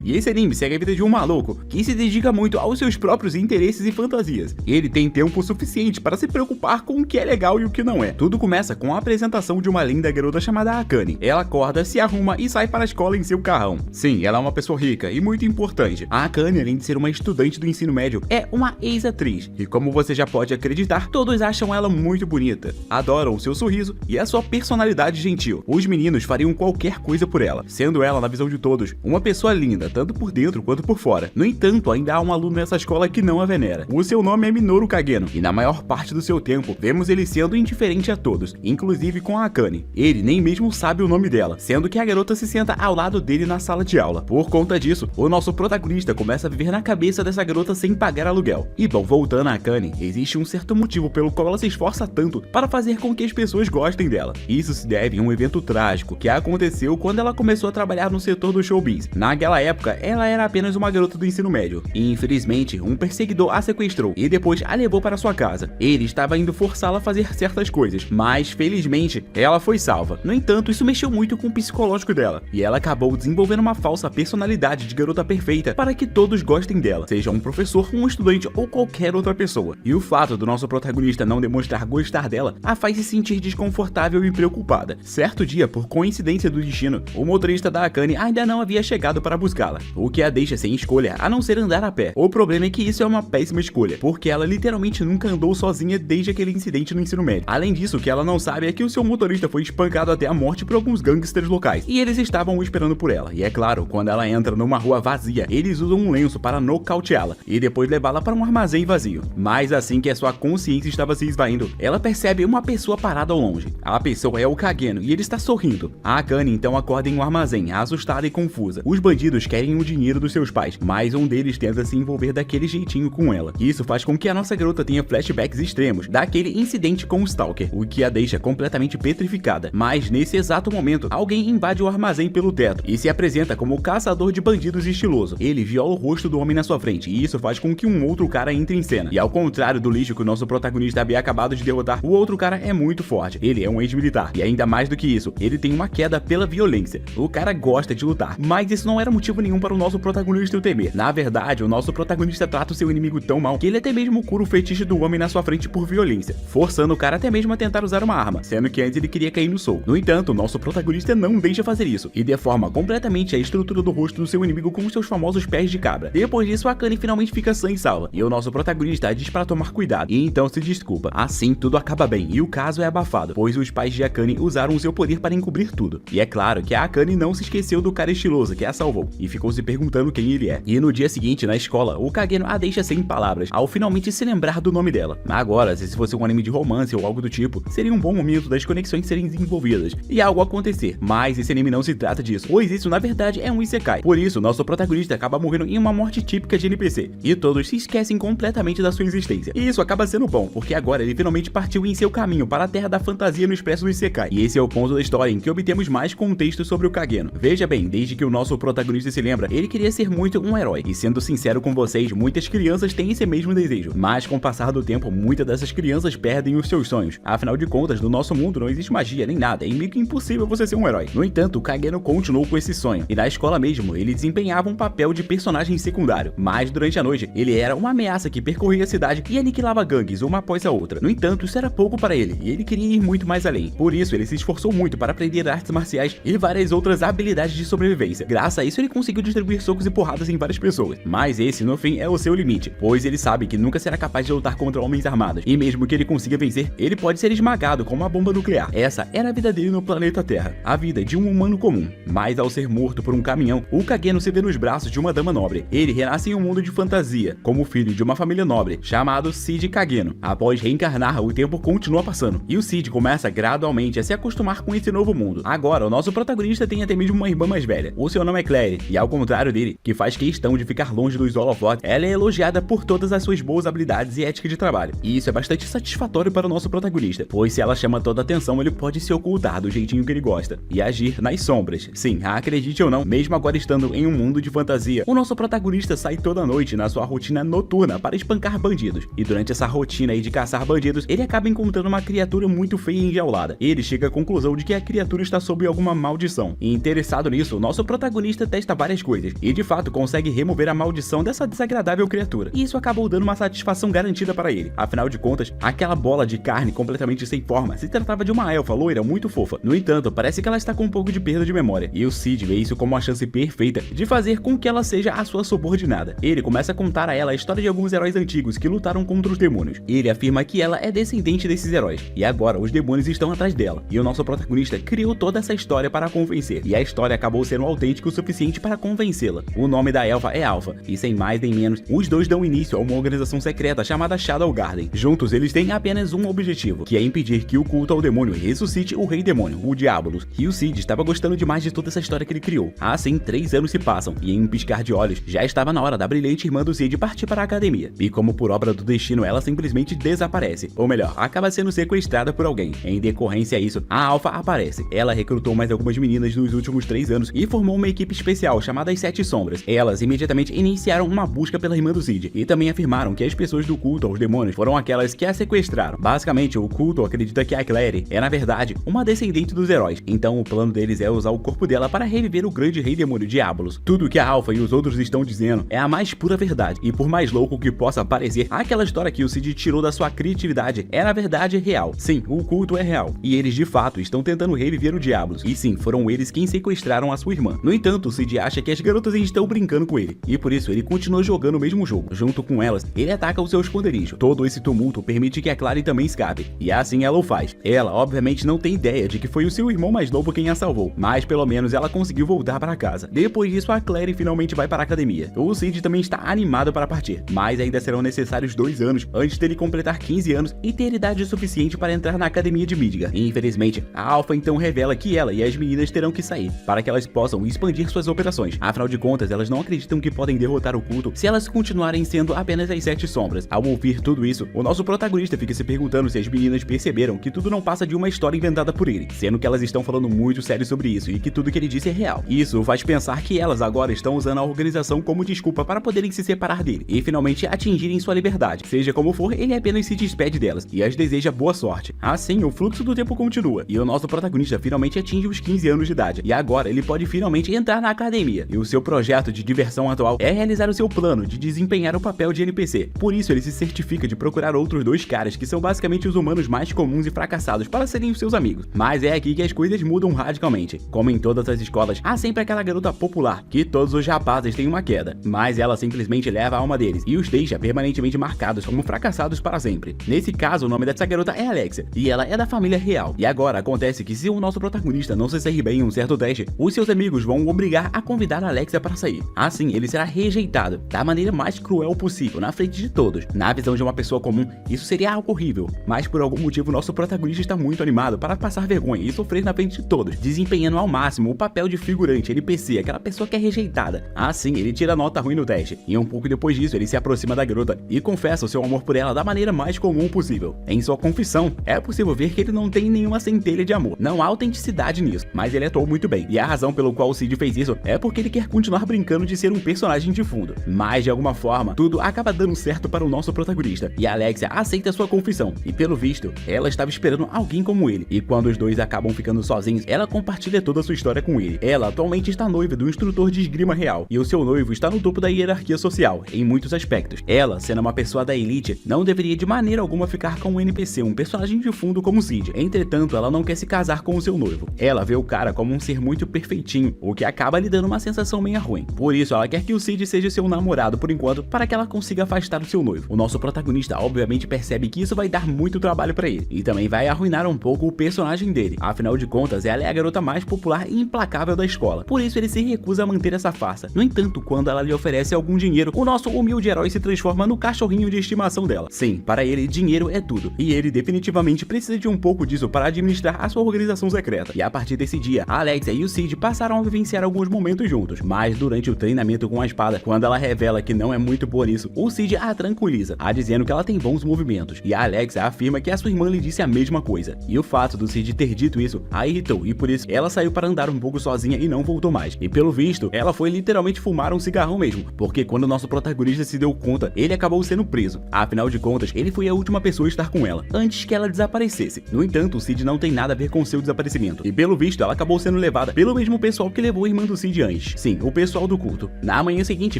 E esse anime segue a vida de um maluco que se dedica muito aos seus próprios interesses e fantasias. Ele tem tempo suficiente para se preocupar com o que é legal e o que não é. Tudo começa com a apresentação de uma linda garota chamada Akane. Ela acorda, se arruma e sai para a escola em seu carrão. Sim, ela é uma pessoa rica e muito importante. A Akane, além de ser uma estudante do ensino médio, é uma ex-atriz. E como você já pode acreditar, todos acham ela muito bonita. Adoram o seu sorriso e a sua personalidade gentil. Os meninos fariam qualquer coisa por ela, sendo ela, na visão de todos, uma pessoa linda, tanto por dentro quanto por fora. No entanto, ainda há um aluno nessa escola que não a venera. O seu nome é Minoru Kageno, e na maior parte do seu tempo, vemos ele sendo indiferente a todos, inclusive com a Akane. Ele nem mesmo sabe o nome dela, sendo que a garota se senta ao lado dele na sala de aula. Por conta disso, o nosso protagonista começa a viver na cabeça dessa garota sem pagar aluguel. E bom, voltando a Akane, existe um certo motivo pelo qual ela se esforça tanto para fazer com que as pessoas gostem dela. Isso se deve a um evento trágico que aconteceu quando ela começou a trabalhar no setor do showbiz. Naquela época, ela era apenas uma garota do ensino médio, e infelizmente um perseguidor a sequestrou e depois a levou para sua casa. Ele estava indo forçá-la a fazer certas coisas, mas felizmente ela foi salva. No entanto, isso mexeu muito com o psicológico dela, e ela acabou desenvolvendo uma falsa personalidade de garota perfeita para que todos gostem dela, seja um professor, um estudante ou qualquer outra pessoa. E o fato do nosso protagonista não demonstrar gostar dela a faz se sentir desconfortável e preocupada. Certo dia, por coincidência do destino, o motorista da Akane ainda não havia chegado para buscá-la, o que a deixa sem escolha a não ser andar a pé. O problema é que isso é uma péssima escolha, porque ela literalmente nunca andou sozinha desde aquele incidente no ensino médio. Além disso, o que ela não sabe é que o seu motorista foi espancado até a morte por alguns gangsters locais, e eles estavam esperando por ela. E é claro, quando ela entra numa rua vazia, eles usam um lenço para nocauteá-la e depois levá-la para um armazém vazio. Mas assim que a sua consciência estava se esvaindo, ela percebe uma pessoa parada ao longe. A pessoa é o Kageno e ele está sorrindo. A Akane então acorda em um armazém, assustada e confusa. Os bandidos querem o dinheiro dos seus pais, mas um deles tenta se envolver daquele jeitinho com ela. Isso faz com que a nossa garota tenha flashbacks extremos daquele incidente com o Stalker, o que a deixa completamente petrificada. Mas nesse exato momento, alguém invade o armazém pelo teto e se apresenta como o caçador de bandidos estiloso. Ele viola o rosto do homem na sua frente, e isso faz com que um outro cara entre em cena. E ao contrário do lixo que o nosso protagonista havia acabado de derrotar, o outro cara é muito forte. Ele é um ex-militar, e ainda mais do que isso, ele tem uma queda pela violência. O cara gosta de lutar, mas isso não era motivo nenhum para o nosso protagonista o temer. Na verdade, o nosso protagonista trata o seu inimigo tão mal que ele até mesmo cura o fetiche do homem na sua frente por violência, forçando o cara até mesmo a tentar usar uma arma, sendo que antes ele queria cair no soco. No entanto, o nosso protagonista não deixa fazer isso, e deforma completamente a estrutura do rosto do seu inimigo com seus famosos pés de cabra. Depois disso, a Akane finalmente fica sã e salva, e o nosso protagonista diz para tomar cuidado, e então se desculpa. Assim, tudo acaba bem, e o caso é abafado, pois os pais de Akane usaram o seu poder para encobrir tudo. E é claro que a Akane não se esqueceu do cara estiloso que a salvou, e ficou se perguntando quem ele é. E no dia seguinte, na escola, o Kageno a deixa sem palavras, ao finalmente se lembrar do nome dela. Agora, se fosse um anime de romance ou algo do tipo, seria um bom momento das conexões serem desenvolvidas e algo acontecer. Mas esse anime não se trata disso, pois isso na verdade é um isekai. Por isso, nosso protagonista acaba morrendo em uma morte típica de NPC, e todos se esquecem completamente da sua existência. E isso acaba sendo bom, porque agora ele finalmente partiu em seu caminho para a terra da fantasia no expresso do isekai. E esse é o ponto da história em que obtemos mais contexto sobre o Kageno. Veja bem, desde que o nosso protagonista se lembra, ele queria ser muito um herói. E sendo sincero com vocês, muitas crianças têm esse mesmo desejo. Mas com o passar do tempo, muitas dessas crianças perdem os seus sonhos. Afinal de contas, no nosso mundo não existe magia nem nada, é meio que impossível você ser um herói. No entanto, o Kageno continuou com esse sonho, e na escola mesmo, ele desempenhava um papel de personagem secundário. Mas durante a noite, ele era uma ameaça que percorria a cidade e aniquilava gangues uma após a outra. No entanto, isso era pouco para ele, e ele queria ir muito mais além. Por isso, ele se esforçou muito para aprender artes marciais e várias outras habilidades de sobrevivência. Graças a isso, ele conseguiu distribuir socos e porradas em várias pessoas. Mas esse, no fim, é o seu limite, pois ele sabe que nunca será capaz de lutar contra homens armados, e mesmo que ele consiga vencer, ele pode ser esmagado com uma bomba nuclear. Essa era a vida dele no planeta Terra, a vida de um humano comum. Mas ao ser morto por um caminhão, o Kageno se vê nos braços de uma dama nobre. Ele renasce em um mundo de fantasia, como filho de uma família nobre, chamado Cid Kageno. Após reencarnar, o tempo continua passando, e o Cid começa gradualmente a se acostumar com esse novo mundo. Agora, o nosso protagonista tem até mesmo uma irmã mais velha. O seu nome é Claire, e ao contrário dele, que faz questão de ficar longe dos holofotes, ela é elogiada por todas as suas boas habilidades e ética de trabalho. E isso é bastante satisfatório para o nosso protagonista, pois se ela chama toda a atenção, ele pode se ocultar do jeitinho que ele gosta e agir nas sombras. Sim, acredite ou não, mesmo agora estando em um mundo de fantasia, o nosso protagonista sai toda noite na sua rotina noturna para espancar bandidos. E durante essa rotina aí de caçar bandidos, ele acaba encontrando uma criatura muito feia e enjaulada. Ele chega à conclusão de que a criatura está sob alguma maldição. E interessado nisso, o nosso protagonista testa várias várias coisas e de fato consegue remover a maldição dessa desagradável criatura. E isso acabou dando uma satisfação garantida para ele. Afinal de contas, aquela bola de carne completamente sem forma se tratava de uma elfa loira muito fofa. No entanto, parece que ela está com um pouco de perda de memória. E o Cid vê isso como uma chance perfeita de fazer com que ela seja a sua subordinada. Ele começa a contar a ela a história de alguns heróis antigos que lutaram contra os demônios. Ele afirma que ela é descendente desses heróis. E agora os demônios estão atrás dela. E o nosso protagonista criou toda essa história para a convencer. E a história acabou sendo autêntica o suficiente para convencê-la. O nome da elfa é Alpha. E sem mais nem menos, os dois dão início a uma organização secreta chamada Shadow Garden. Juntos eles têm apenas um objetivo, que é impedir que o culto ao demônio ressuscite o rei demônio, o Diabolus. E o Cid estava gostando demais de toda essa história que ele criou. Assim, 3 anos se passam, e em um piscar de olhos, já estava na hora da brilhante irmã do Cid partir para a academia. E como por obra do destino, ela simplesmente desaparece. Ou melhor, acaba sendo sequestrada por alguém. Em decorrência a isso, a Alpha aparece. Ela recrutou mais algumas meninas nos últimos 3 anos e formou uma equipe especial chamada as Sete Sombras. Elas imediatamente iniciaram uma busca pela irmã do Cid, e também afirmaram que as pessoas do culto aos demônios foram aquelas que a sequestraram. Basicamente, o culto acredita que a Clary é, na verdade, uma descendente dos heróis. Então o plano deles é usar o corpo dela para reviver o grande rei demônio Diabolus. Tudo que a Alpha e os outros estão dizendo é a mais pura verdade, e por mais louco que possa parecer, aquela história que o Cid tirou da sua criatividade é na verdade real. Sim, o culto é real, e eles de fato estão tentando reviver o Diabolus, e sim, foram eles quem sequestraram a sua irmã. No entanto, o Cid acha que as garotas estão brincando com ele, e por isso ele continua jogando o mesmo jogo. Junto com elas, ele ataca o seu esconderijo. Todo esse tumulto permite que a Clary também escape, e assim ela o faz. Ela obviamente não tem ideia de que foi o seu irmão mais novo quem a salvou, mas pelo menos ela conseguiu voltar para casa. Depois disso, a Clary finalmente vai para a academia. O Cid também está animado para partir, mas ainda serão necessários 2 anos antes dele completar 15 anos e ter idade suficiente para entrar na academia de Midgar. Infelizmente, a Alpha então revela que ela e as meninas terão que sair, para que elas possam expandir suas operações. Afinal de contas, elas não acreditam que podem derrotar o culto se elas continuarem sendo apenas as Sete Sombras. Ao ouvir tudo isso, o nosso protagonista fica se perguntando se as meninas perceberam que tudo não passa de uma história inventada por ele, sendo que elas estão falando muito sério sobre isso e que tudo que ele disse é real. Isso faz pensar que elas agora estão usando a organização como desculpa para poderem se separar dele e finalmente atingirem sua liberdade. Seja como for, ele apenas se despede delas e as deseja boa sorte. Assim, o fluxo do tempo continua e o nosso protagonista finalmente atinge os 15 anos de idade, e agora ele pode finalmente entrar na academia. E o seu projeto de diversão atual é realizar o seu plano de desempenhar o papel de NPC. Por isso ele se certifica de procurar outros 2 caras que são basicamente os humanos mais comuns e fracassados para serem os seus amigos. Mas é aqui que as coisas mudam radicalmente. Como em todas as escolas, há sempre aquela garota popular que todos os rapazes têm uma queda, mas ela simplesmente leva a alma deles e os deixa permanentemente marcados como fracassados para sempre. Nesse caso, o nome dessa garota é Alexia, e ela é da família real. E agora acontece que se o nosso protagonista não se sair bem em um certo teste, os seus amigos vão o obrigar a convidar a Alexia para sair. Assim, ele será rejeitado da maneira mais cruel possível, na frente de todos. Na visão de uma pessoa comum, isso seria algo horrível, mas por algum motivo nosso protagonista está muito animado para passar vergonha e sofrer na frente de todos, desempenhando ao máximo o papel de figurante, NPC, aquela pessoa que é rejeitada. Assim, ele tira nota ruim no teste, e um pouco depois disso ele se aproxima da garota e confessa o seu amor por ela da maneira mais comum possível. Em sua confissão, é possível ver que ele não tem nenhuma centelha de amor, não há autenticidade nisso, mas ele atuou muito bem, e a razão pelo qual o Cid fez isso é porque ele quer continuar brincando de ser um personagem de fundo. Mas de alguma forma, tudo acaba dando certo para o nosso protagonista, e a Alexia aceita sua confissão, e pelo visto, ela estava esperando alguém como ele, e quando os dois acabam ficando sozinhos, ela compartilha toda a sua história com ele. Ela atualmente está noiva do instrutor de esgrima real, e o seu noivo está no topo da hierarquia social, em muitos aspectos. Ela, sendo uma pessoa da elite, não deveria de maneira alguma ficar com um NPC, um personagem de fundo como Cid. Entretanto, ela não quer se casar com o seu noivo. Ela vê o cara como um ser muito perfeitinho, o que acaba lhe dando uma sensação meio ruim. Por isso, ela quer que o Cid seja seu namorado por enquanto, para que ela consiga afastar o seu noivo. O nosso protagonista obviamente percebe que isso vai dar muito trabalho para ele, e também vai arruinar um pouco o personagem dele. Afinal de contas, ela é a garota mais popular e implacável da escola. Por isso, ele se recusa a manter essa farsa. No entanto, quando ela lhe oferece algum dinheiro, o nosso humilde herói se transforma no cachorrinho de estimação dela. Sim, para ele, dinheiro é tudo, e ele definitivamente precisa de um pouco disso para administrar a sua organização secreta. E a partir desse dia, a Alexia e o Cid passaram a vivenciar alguns momentos juntos, mas durante o treinamento com a espada, quando ela revela que não é muito boa nisso, o Cid a tranquiliza, dizendo que ela tem bons movimentos, e a Alexia afirma que a sua irmã lhe disse a mesma coisa. E o fato do Cid ter dito isso a irritou, e por isso ela saiu para andar um pouco sozinha e não voltou mais. E pelo visto, ela foi literalmente fumar um cigarrão mesmo, porque quando o nosso protagonista se deu conta, ele acabou sendo preso. Afinal de contas, ele foi a última pessoa a estar com ela, antes que ela desaparecesse. No entanto, o Cid não tem nada a ver com seu desaparecimento, e pelo visto, ela acabou sendo levada pelo mesmo pessoal que levou a irmã do Cid antes. Fish. Sim, o pessoal do culto. Na manhã seguinte,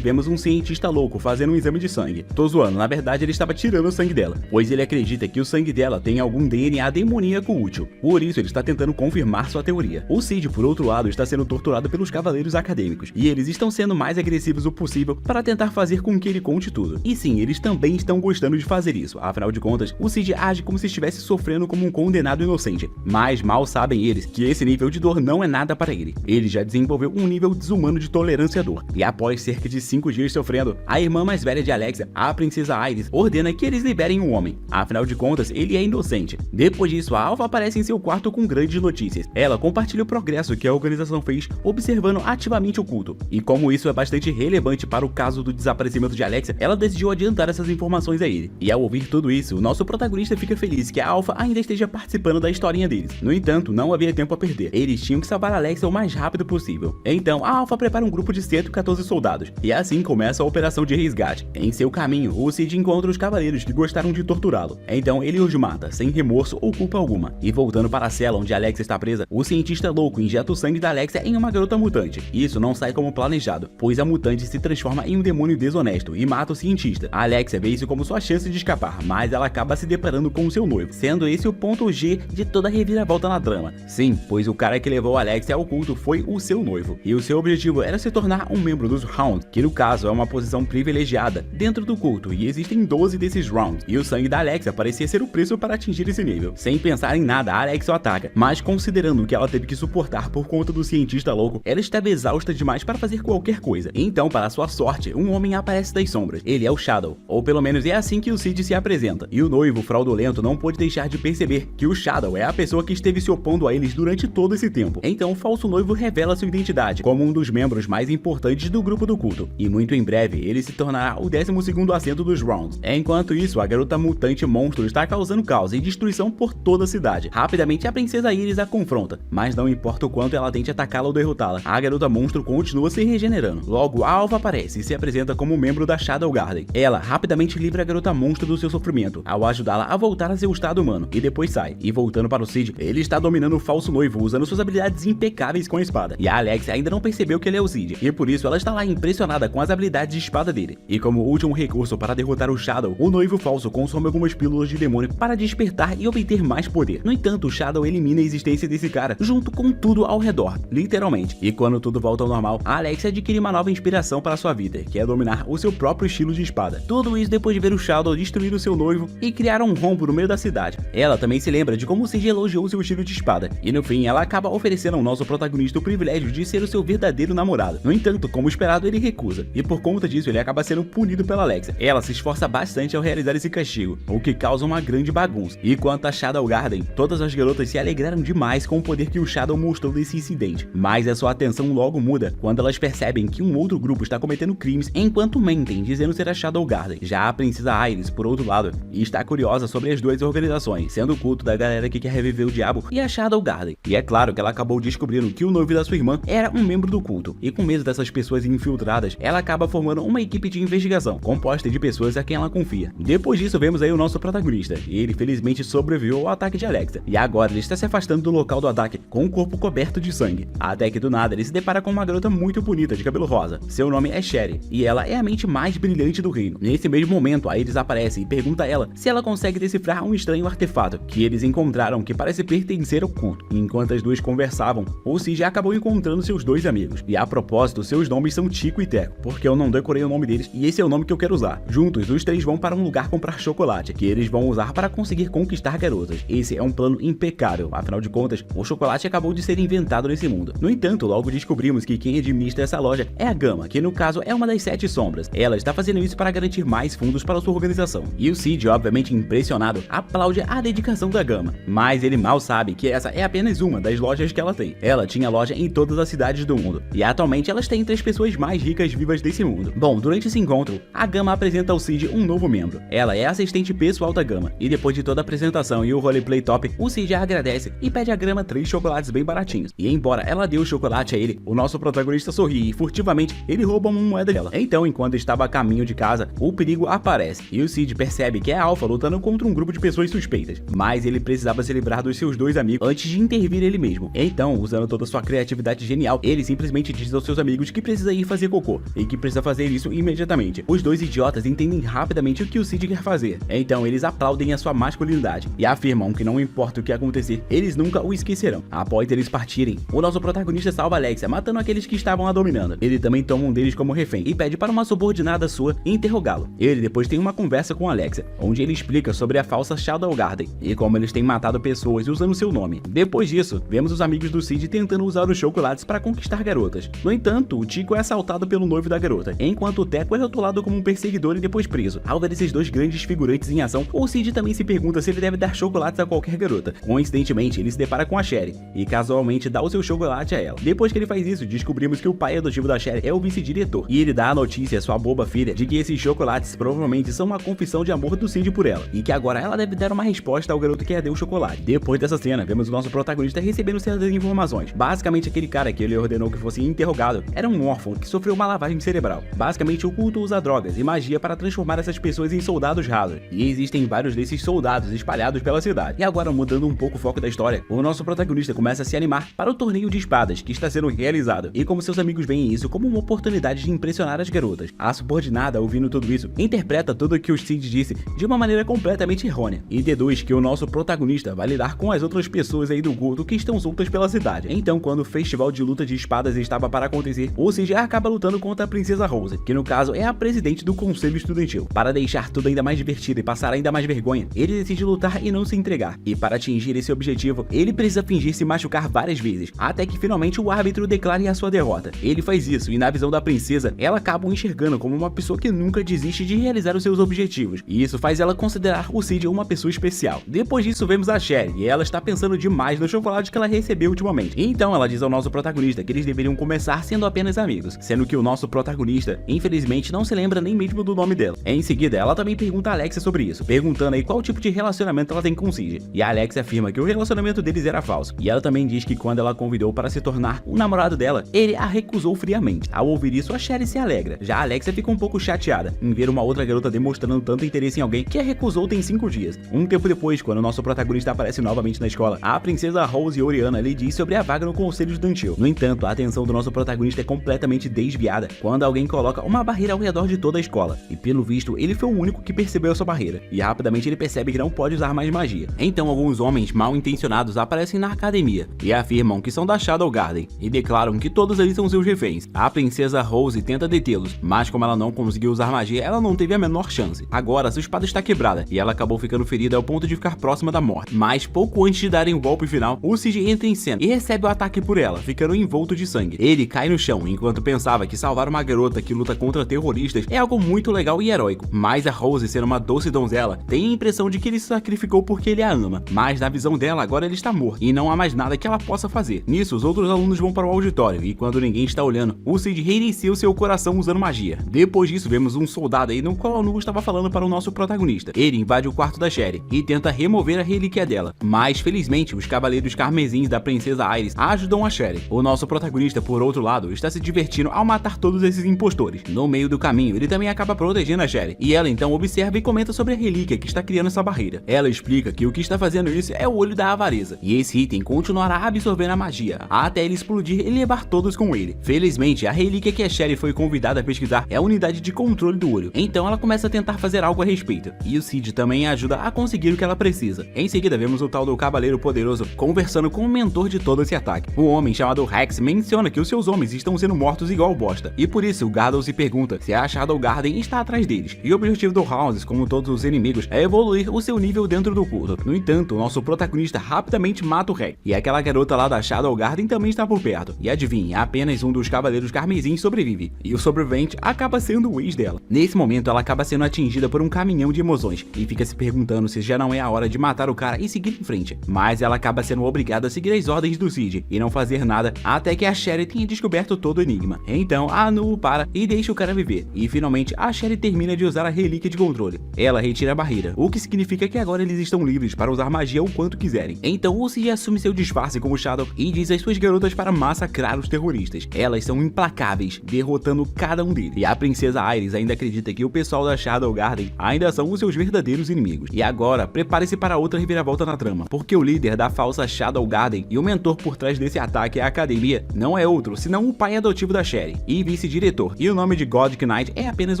vemos um cientista louco fazendo um exame de sangue. Tô zoando, na verdade ele estava tirando o sangue dela, pois ele acredita que o sangue dela tem algum DNA demoníaco útil. Por isso ele está tentando confirmar sua teoria. O Cid, por outro lado, está sendo torturado pelos cavaleiros acadêmicos, e eles estão sendo mais agressivos o possível para tentar fazer com que ele conte tudo. E sim, eles também estão gostando de fazer isso, afinal de contas, o Cid age como se estivesse sofrendo como um condenado inocente, mas mal sabem eles que esse nível de dor não é nada para ele. Ele já desenvolveu um nível desumano de tolerância à dor, e após cerca de 5 dias sofrendo, a irmã mais velha de Alexia, a princesa Iris, ordena que eles liberem o homem. Afinal de contas, ele é inocente. Depois disso, a Alpha aparece em seu quarto com grandes notícias. Ela compartilha o progresso que a organização fez observando ativamente o culto, e como isso é bastante relevante para o caso do desaparecimento de Alexia, ela decidiu adiantar essas informações a ele. E ao ouvir tudo isso, o nosso protagonista fica feliz que a Alpha ainda esteja participando da historinha deles. No entanto, não havia tempo a perder. Eles tinham que salvar Alexia o mais rápido possível. Então, a Alpha prepara um grupo de 114 soldados, e assim começa a operação de resgate. Em seu caminho, o Cid encontra os cavaleiros que gostaram de torturá-lo. Então, ele os mata, sem remorso ou culpa alguma. E voltando para a cela onde Alexia está presa, o cientista louco injeta o sangue da Alexia em uma garota mutante. Isso não sai como planejado, pois a mutante se transforma em um demônio desonesto e mata o cientista. A Alexia vê isso como sua chance de escapar, mas ela acaba se deparando com o seu noivo, sendo esse o ponto G de toda a reviravolta na trama. Sim, pois o cara que levou a Alexia ao culto foi o seu noivo, e o seu objetivo era se tornar um membro dos Rounds, que no caso é uma posição privilegiada dentro do culto, e existem 12 desses Rounds, e o sangue da Alexia parecia ser o preço para atingir esse nível. Sem pensar em nada, a Alexia o ataca, mas considerando o que ela teve que suportar por conta do cientista louco, ela estava exausta demais para fazer qualquer coisa. Então, para sua sorte, um homem aparece das sombras. Ele é o Shadow, ou pelo menos é assim que o Cid se apresenta, e o noivo fraudulento não pôde deixar de perceber que o Shadow é a pessoa que esteve se opondo a eles durante todo esse tempo. Então o falso noivo revela sua identidade como um dos membros mais importantes do grupo do culto, e muito em breve ele se tornará o 12º assento dos Rounds. Enquanto isso, a garota mutante monstro está causando caos e destruição por toda a cidade. Rapidamente a princesa Iris a confronta, mas não importa o quanto ela tente atacá-la ou derrotá-la, a garota monstro continua se regenerando. Logo, a Alpha aparece e se apresenta como membro da Shadow Garden. Ela rapidamente livra a garota monstro do seu sofrimento, ao ajudá-la a voltar a seu estado humano, e depois sai. E voltando para o Cid, ele está dominando o falso noivo usando suas habilidades impecáveis com a espada. E a Alexia ainda não percebeu que ele é o Cid, e por isso ela está lá impressionada com as habilidades de espada dele. E como último recurso para derrotar o Shadow, o noivo falso consome algumas pílulas de demônio para despertar e obter mais poder. No entanto, o Shadow elimina a existência desse cara, junto com tudo ao redor, literalmente. E quando tudo volta ao normal, a Alexia adquire uma nova inspiração para sua vida, que é dominar o seu próprio estilo de espada. Tudo isso depois de ver o Shadow destruir o seu noivo e criar um rombo no meio da cidade. Ela também se lembra de como o Cid elogiou seu estilo de espada, e no fim ela acaba oferecendo ao nosso protagonista o privilégio de ser o seu verdadeiro namorado. No entanto, como esperado, ele recusa, e por conta disso ele acaba sendo punido pela Alexia. Ela se esforça bastante ao realizar esse castigo, o que causa uma grande bagunça. E quanto a Shadow Garden, todas as garotas se alegraram demais com o poder que o Shadow mostrou nesse incidente, mas a sua atenção logo muda quando elas percebem que um outro grupo está cometendo crimes enquanto mentem, dizendo ser a Shadow Garden. Já a princesa Iris, por outro lado, está curiosa sobre as duas organizações, sendo o culto da galera que quer reviver o diabo e a Shadow Garden. E é claro que ela acabou descobrindo que o noivo da sua irmã era um membro do culto, e com medo dessas pessoas infiltradas, ela acaba formando uma equipe de investigação, composta de pessoas a quem ela confia. Depois disso, vemos aí o nosso protagonista, e ele felizmente sobreviveu ao ataque de Alexia, e agora ele está se afastando do local do ataque com o corpo coberto de sangue. Até que do nada ele se depara com uma garota muito bonita de cabelo rosa. Seu nome é Sherry, e ela é a mente mais brilhante do reino. Nesse mesmo momento, a Iris aparece e pergunta a ela se ela consegue decifrar um estranho artefato que eles encontraram que parece pertencer ao culto. Enquanto as duas conversavam, o Cid acabou encontrando seus dois amigos. E a propósito, seus nomes são Tico e Teco, porque eu não decorei o nome deles e esse é o nome que eu quero usar. Juntos, os três vão para um lugar comprar chocolate, que eles vão usar para conseguir conquistar garotas. Esse é um plano impecável, afinal de contas, o chocolate acabou de ser inventado nesse mundo. No entanto, logo descobrimos que quem administra essa loja é a Gama, que no caso é uma das 7 sombras. Ela está fazendo isso para garantir mais fundos para sua organização. E o Cid, obviamente impressionado, aplaude a dedicação da Gama. Mas ele mal sabe que essa é apenas uma das lojas que ela tem. Ela tinha loja em todas as cidades do mundo, e atualmente elas têm entre as pessoas mais ricas vivas desse mundo. Bom, durante esse encontro, a Gama apresenta ao Cid um novo membro. Ela é a assistente pessoal da Gama, e depois de toda a apresentação e o roleplay top, o Cid a agradece e pede a Gama 3 chocolates bem baratinhos. E embora ela dê o chocolate a ele, o nosso protagonista sorri e furtivamente ele rouba uma moeda dela. Então, enquanto estava a caminho de casa, o perigo aparece, e o Cid percebe que é a Alpha lutando contra um grupo de pessoas suspeitas, mas ele precisava se livrar dos seus dois amigos antes de intervir ele mesmo. Então, usando toda sua criatividade genial, ele simplesmente simplesmente diz aos seus amigos que precisa ir fazer cocô e que precisa fazer isso imediatamente. Os dois idiotas entendem rapidamente o que o Cid quer fazer, então eles aplaudem a sua masculinidade e afirmam que não importa o que acontecer, eles nunca o esquecerão. Após eles partirem, o nosso protagonista salva Alexia, matando aqueles que estavam a dominando. Ele também toma um deles como refém e pede para uma subordinada sua interrogá-lo. Ele depois tem uma conversa com Alexia, onde ele explica sobre a falsa Shadow Garden e como eles têm matado pessoas usando seu nome. Depois disso, vemos os amigos do Cid tentando usar os chocolates para conquistar garotas. No entanto, o Tico é assaltado pelo noivo da garota, enquanto o Teco é rotulado como um perseguidor e depois preso. Ao ver esses dois grandes figurantes em ação, o Cid também se pergunta se ele deve dar chocolates a qualquer garota. Coincidentemente, ele se depara com a Sherry e casualmente dá o seu chocolate a ela. Depois que ele faz isso, descobrimos que o pai adotivo da Sherry é o vice-diretor, e ele dá a notícia à sua boba filha de que esses chocolates provavelmente são uma confissão de amor do Cid por ela, e que agora ela deve dar uma resposta ao garoto que deu o chocolate. Depois dessa cena, vemos o nosso protagonista recebendo certas informações. Basicamente, aquele cara que ele ordenou que fosse interrogado era um órfão que sofreu uma lavagem cerebral. Basicamente, o culto usa drogas e magia para transformar essas pessoas em soldados rasos, e existem vários desses soldados espalhados pela cidade. E agora, mudando um pouco o foco da história, o nosso protagonista começa a se animar para o torneio de espadas que está sendo realizado, e como seus amigos veem isso como uma oportunidade de impressionar as garotas. A subordinada, ouvindo tudo isso, interpreta tudo o que o Cid disse de uma maneira completamente errônea, e deduz que o nosso protagonista vai lidar com as outras pessoas aí do culto que estão soltas pela cidade. Então, quando o festival de luta de espadas estava para acontecer, o Cid acaba lutando contra a princesa Rose, que no caso é a presidente do conselho estudantil. Para deixar tudo ainda mais divertido e passar ainda mais vergonha, ele decide lutar e não se entregar, e para atingir esse objetivo, ele precisa fingir se machucar várias vezes, até que finalmente o árbitro declare a sua derrota. Ele faz isso, e na visão da princesa, ela acaba o enxergando como uma pessoa que nunca desiste de realizar os seus objetivos, e isso faz ela considerar o Cid uma pessoa especial. Depois disso, vemos a Sherry, e ela está pensando demais no chocolate que ela recebeu ultimamente. Então ela diz ao nosso protagonista que eles deveriam começar sendo apenas amigos, sendo que o nosso protagonista, infelizmente, não se lembra nem mesmo do nome dela. Em seguida, ela também pergunta a Alexia sobre isso, perguntando aí qual tipo de relacionamento ela tem com o Cid, e a Alexia afirma que o relacionamento deles era falso, e ela também diz que quando ela convidou para se tornar o namorado dela, ele a recusou friamente. Ao ouvir isso, a Sherry se alegra. Já a Alexia fica um pouco chateada em ver uma outra garota demonstrando tanto interesse em alguém que a recusou tem 5 dias. Um tempo depois, quando o nosso protagonista aparece novamente na escola, a princesa Rose Oriana lhe diz sobre a vaga no conselho estudantil. No entanto, a atenção do nosso protagonista é completamente desviada quando alguém coloca uma barreira ao redor de toda a escola, e pelo visto, ele foi o único que percebeu essa barreira, e rapidamente ele percebe que não pode usar mais magia. Então alguns homens mal intencionados aparecem na academia e afirmam que são da Shadow Garden, e declaram que todos eles são seus reféns. A princesa Rose tenta detê-los, mas como ela não conseguiu usar magia, ela não teve a menor chance. Agora, sua espada está quebrada, e ela acabou ficando ferida ao ponto de ficar próxima da morte. Mas pouco antes de darem o golpe final, o Cid entra em cena e recebe o ataque por ela, ficando envolto de sangue. Ele cai no chão, enquanto pensava que salvar uma garota que luta contra terroristas é algo muito legal e heróico. Mas a Rose, sendo uma doce donzela, tem a impressão de que ele se sacrificou porque ele a ama. Mas na visão dela, agora ele está morto, e não há mais nada que ela possa fazer. Nisso, os outros alunos vão para o auditório, e quando ninguém está olhando, o Cid reinicia o seu coração usando magia. Depois disso, vemos um soldado aí no qual a Nu estava falando para o nosso protagonista. Ele invade o quarto da Sherry e tenta remover a relíquia dela, mas felizmente os cavaleiros carmesins da princesa Iris ajudam a Sherry. O nosso protagonista, por outro lado, está se divertindo ao matar todos esses impostores. No meio do caminho, ele também acaba protegendo a Sherry, e ela então observa e comenta sobre a relíquia que está criando essa barreira. Ela explica que o que está fazendo isso é o olho da avareza, e esse item continuará absorvendo a magia, até ele explodir e levar todos com ele. Felizmente, a relíquia que a Sherry foi convidada a pesquisar é a unidade de controle do olho, então ela começa a tentar fazer algo a respeito, e o Cid também ajuda a conseguir o que ela precisa. Em seguida, vemos o tal do Cavaleiro Poderoso conversando com o mentor de todo esse ataque. O homem chamado Rex menciona que os seus homens estão sendo mortos igual bosta, e por isso o Gardow se pergunta se a Shadow Garden está atrás deles, e o objetivo do House, como todos os inimigos, é evoluir o seu nível dentro do culto. No entanto, o nosso protagonista rapidamente mata o Rex, e aquela garota lá da Shadow Garden também está por perto, e adivinhe, apenas um dos Cavaleiros Carmesins sobrevive, e o sobrevivente acaba sendo o ex dela. Nesse momento, ela acaba sendo atingida por um caminhão de emoções, e fica se perguntando se já não é a hora de matar o cara e seguir em frente, mas ela acaba sendo obrigada a seguir as ordens do Cid e não fazer nada até que a Sherry tenha descoberto todo o enigma. Então a Nu para e deixa o cara viver, e finalmente a Sherry termina de usar a relíquia de controle. Ela retira a barreira, o que significa que agora eles estão livres para usar magia o quanto quiserem. Então o Cid assume seu disfarce como Shadow e diz às suas garotas para massacrar os terroristas. Elas são implacáveis, derrotando cada um deles, e a princesa Iris ainda acredita que o pessoal da Shadow Garden ainda são os seus verdadeiros inimigos. E agora, prepare-se para outra reviravolta na trama, porque o líder da falsa Shadow Garden e o mentor por trás desse ataque à academia não é outro senão o pai adotivo da Sherry e vice-diretor, e o nome de Godric Knight é apenas